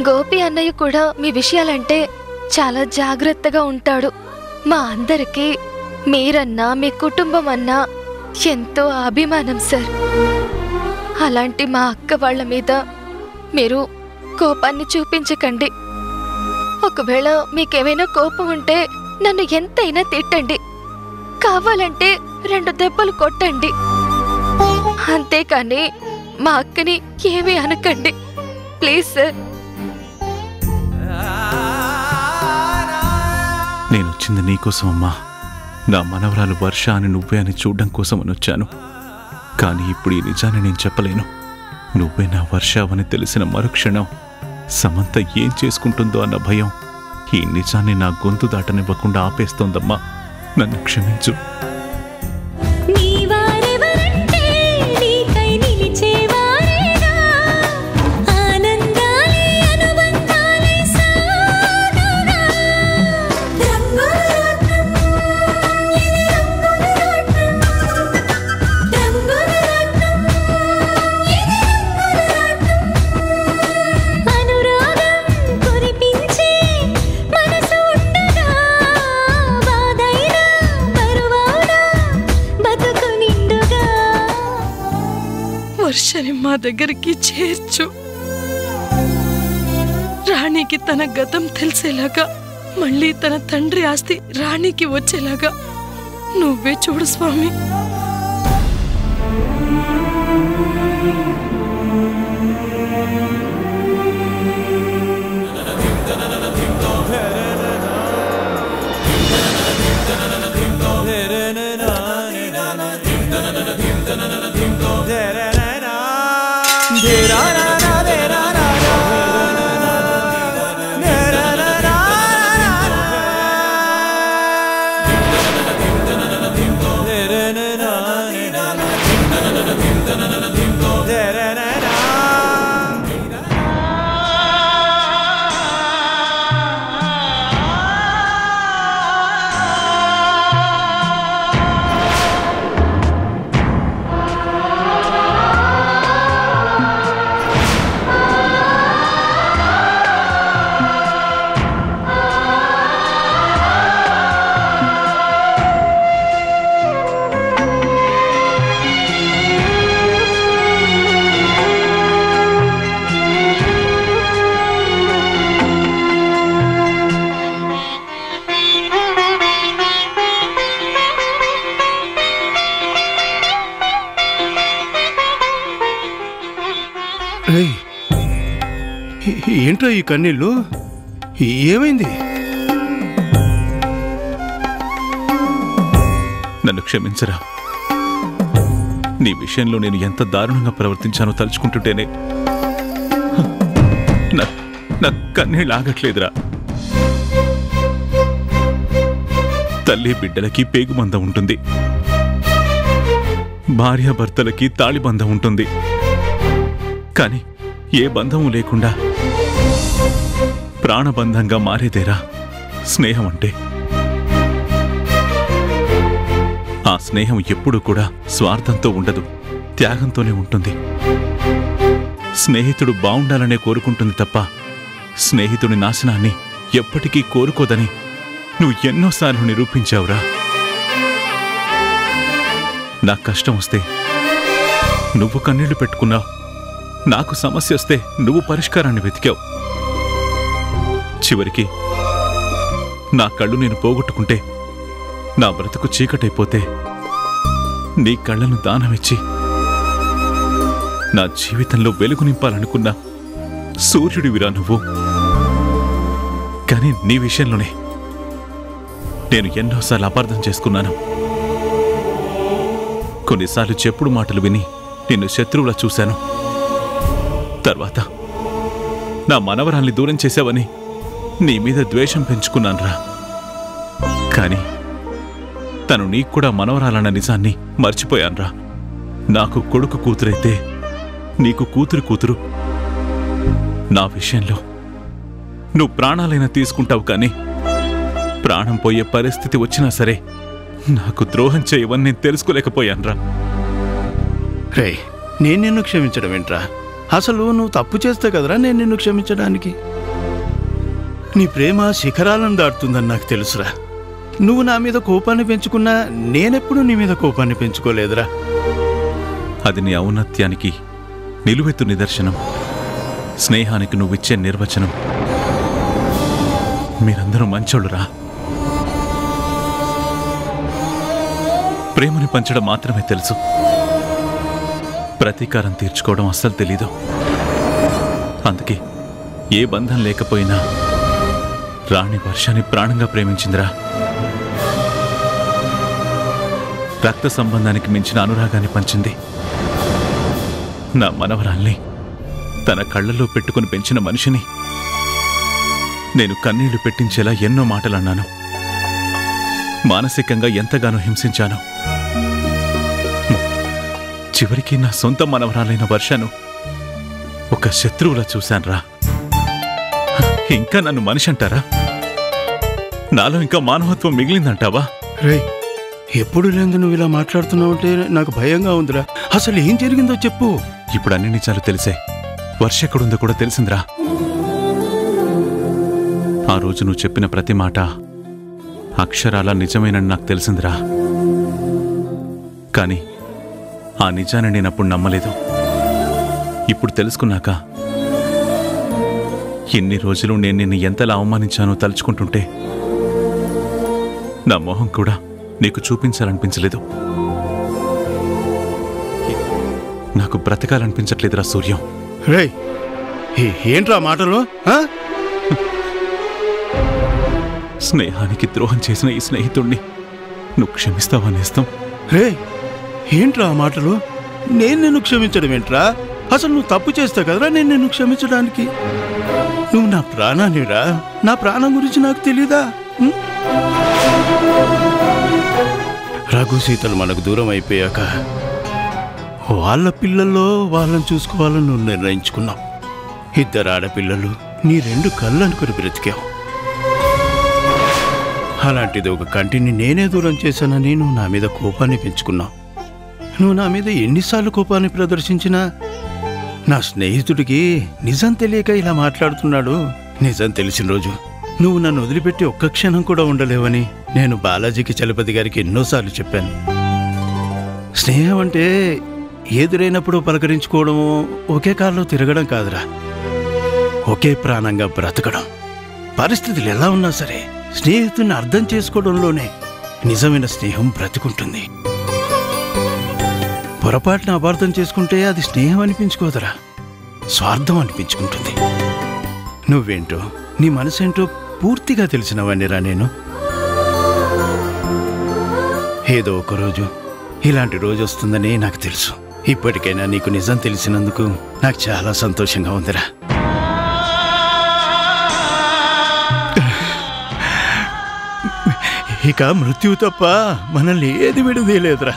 గోపి అన్నయ్య కూడా మీ విషయాలంటే చాలా జాగ్రత్తగా ఉంటాడు. మా అందరికీ మీరన్నా మీ కుటుంబం అన్నా ఎంతో అభిమానం సార్. అలాంటి మా అక్క వాళ్ళ మీద మీరు కోపాన్ని చూపించకండి. ఒకవేళ మీకేమైనా కోపం ఉంటే నన్ను ఎంతైనా తిట్టండి, కావాలంటే 2 దెబ్బలు కొట్టండి. అంతేకాని మా అక్కని ఏమీ అనకండి ప్లీజ్ సార్. నేనొచ్చింది నీకోసం అమ్మా. నా మనవరాలు వర్ష అని నువ్వే అని చూడడం కోసం అని వచ్చాను. కానీ ఇప్పుడు ఈ నిజాన్ని నేను చెప్పలేను. నువ్వే నా వర్షావని తెలిసిన మరుక్షణం సమంత ఏం చేసుకుంటుందో అన్న భయం ఈ నిజాన్ని నా గొంతు దాటనివ్వకుండా ఆపేస్తోందమ్మా. నన్ను క్షమించు. వర్షని మా దగ్గరికి చేర్చు. రాణికి తన గతం తెలిసేలాగా, మళ్ళీ తన తండ్రి ఆస్తి రాణికి వచ్చేలాగా నువ్వే చూడు స్వామి. ఏంట్రా ఈ కన్నీళ్ళు? ఏమైంది? నన్ను క్షమించరా. నీ విషయంలో నేను ఎంత దారుణంగా ప్రవర్తించానో తలుచుకుంటుంటేనే నా కన్నీళ్ళు ఆగట్లేదురా. తల్లి బిడ్డలకి పేగుబంధం ఉంటుంది, భార్యాభర్తలకి తాళిబంధం ఉంటుంది. కానీ ఏ బంధము లేకుండా ప్రాణబంధంగా మారేదేరా స్నేహం అంటే. ఆ స్నేహం ఎప్పుడూ కూడా స్వార్థంతో ఉండదు, త్యాగంతోనే ఉంటుంది. స్నేహితుడు బావుండాలనే కోరుకుంటుంది తప్ప స్నేహితుడి నాశనాన్ని ఎప్పటికీ కోరుకోదని నువ్వు ఎన్నోసార్లు నిరూపించావురా. నా కష్టం వస్తే నువ్వు కన్నీళ్లు పెట్టుకున్నావు, నాకు సమస్య వస్తే నువ్వు పరిష్కారాన్ని వెతికావు. చివరికి నా కళ్ళు నేను పోగొట్టుకుంటే, నా బ్రతుకు చీకటైపోతే నీ కళ్ళను దానమిచ్చి నా జీవితంలో వెలుగు నింపాలనుకున్న సూర్యుడివిరా నువ్వు. కానీ నీ విషయంలోనే నేను ఎన్నోసార్లు అపార్థం చేసుకున్నాను. కొన్నిసార్లు చెప్పుడు మాటలు విని నిన్ను శత్రువులా చూశాను. తర్వాత నా మనవరాల్ని దూరం చేశావని నీ మీద ద్వేషం పెంచుకున్నానురా. కానీ తను నీకు కూడా మనవరాలన్న నిజాన్ని మర్చిపోయానురా. నాకు కొడుకు కూతురైతే నీకు కూతురు. నా విషయంలో నువ్వు ప్రాణాలైనా తీసుకుంటావు, కానీ ప్రాణం పోయే పరిస్థితి వచ్చినా సరే నాకు ద్రోహం చేయవని నేను తెలుసుకోలేకపోయానురా. రే, నేను నిన్ను క్షమించడం ఏంట్రా? అసలు నువ్వు తప్పు చేస్తే కదరా నేను నిన్ను క్షమించడానికి. నీ ప్రేమ శిఖరాలను దాటుతుందని నాకు తెలుసురా. నువ్వు నా మీద కోపాన్ని పెంచుకున్నా నేనెప్పుడు నీ మీద కోపాన్ని పెంచుకోలేదురా. అది నీ ఔన్నత్యానికి నిలువెత్తు నిదర్శనం, స్నేహానికి నువ్విచ్చే నిర్వచనం. మీరందరూ మంచోళ్ళురా. ప్రేమని పంచడం మాత్రమే తెలుసు, ప్రతీకారం తీర్చుకోవడం అస్సలు తెలీదు. అందుకే ఏ బంధం లేకపోయినా రాణి వర్షాన్ని ప్రాణంగా ప్రేమించిందిరా. రక్త సంబంధానికి మించిన అనురాగాన్ని పంచింది. నా మనవరాల్ని తన కళ్ళల్లో పెట్టుకుని పెంచిన మనిషిని నేను కన్నీళ్లు పెట్టించేలా ఎన్నో మాటలన్నాను. మానసికంగా ఎంతగానో హింసించాను. చివరికి నా సొంత మనవరాలైన వర్షను ఒక శత్రువులా చూశాన్రా. ఇంకా నన్ను మనిషి అంటారా? నాలో ఇంకా మానవత్వం మిగిలిందంటావా? రే, ఎప్పుడు లేదు నువ్వు ఇలా మాట్లాడుతున్నావంటే నాకు భయంగా ఉందిరా. అసలు ఏం జరిగిందో చెప్పు. ఇప్పుడు అన్ని నిజాలు తెలిసే. వర్ష ఎక్కడుందో కూడా తెలిసిందిరా. ఆ రోజు నువ్వు చెప్పిన ప్రతి మాట అక్షరాల నిజమేనని నాకు తెలిసిందిరా. కానీ ఆ నిజాన్ని నేనప్పుడు నమ్మలేదు. ఇప్పుడు తెలుసుకున్నాక ఎన్ని రోజులు నేను నిన్ను ఎంతలా అవమానించానో తలుచుకుంటుంటే నా మొహం కూడా నీకు చూపించాలనిపించలేదు. నాకు బ్రతకాలనిపించట్లేదురా సూర్యం. రే, ఏంట్రా మాటలు? స్నేహానికి ద్రోహం చేసిన ఈ స్నేహితుణ్ణి నువ్వు క్షమిస్తావా నేస్తం? రే, ఏంట్రా మాటలు? నేను నిన్ను క్షమించడం ఏంట్రా? అసలు నువ్వు తప్పు చేస్తావు కదరా నేను నిన్ను క్షమించడానికి. నువ్వు నా ప్రాణానిరా. నా ప్రాణం గురించి నాకు తెలీదా? రఘు సీతలు మనకు దూరం అయిపోయాక వాళ్ళ పిల్లల్లో వాళ్ళని చూసుకోవాలని నువ్వు నిర్ణయించుకున్నావు. ఇద్దరు ఆడపిల్లలు నీ రెండు కళ్ళు అనుకుని బ్రతికావు. అలాంటిది ఒక కంటిని నేనే దూరం చేశానని నువ్వు నా మీద కోపాన్ని పెంచుకున్నావు. నువ్వు నా మీద ఎన్నిసార్లు కోపాన్ని ప్రదర్శించినా నా స్నేహితుడికి నిజం తెలియక ఇలా మాట్లాడుతున్నాడు. నిజం తెలిసిన రోజు నువ్వు నన్ను వదిలిపెట్టి ఒక్క క్షణం కూడా ఉండలేవని నేను బాలాజీకి చలపతి గారికి ఎన్నోసార్లు చెప్పాను. స్నేహం అంటే ఎదురైనప్పుడు పలకరించుకోవడము, ఒకే కాల్లో తిరగడం కాదురా, ఒకే ప్రాణంగా బ్రతకడం. పరిస్థితులు ఎలా ఉన్నా సరే స్నేహితుడిని అర్థం చేసుకోవడంలోనే నిజమైన స్నేహం బ్రతుకుంటుంది. పొరపాటున అపార్థం చేసుకుంటే అది స్నేహం అనిపించుకోదురా, స్వార్థం అనిపించుకుంటుంది. నువ్వేంటో నీ మనసేంటో పూర్తిగా తెలిసినవన్నీరా నేను. ఏదో ఒకరోజు ఇలాంటి రోజు వస్తుందని నాకు తెలుసు. ఇప్పటికైనా నీకు నిజం తెలిసినందుకు నాకు చాలా సంతోషంగా ఉందిరా. ఇక మృత్యువు తప్ప మనల్ని ఏది విడదీయలేదురా.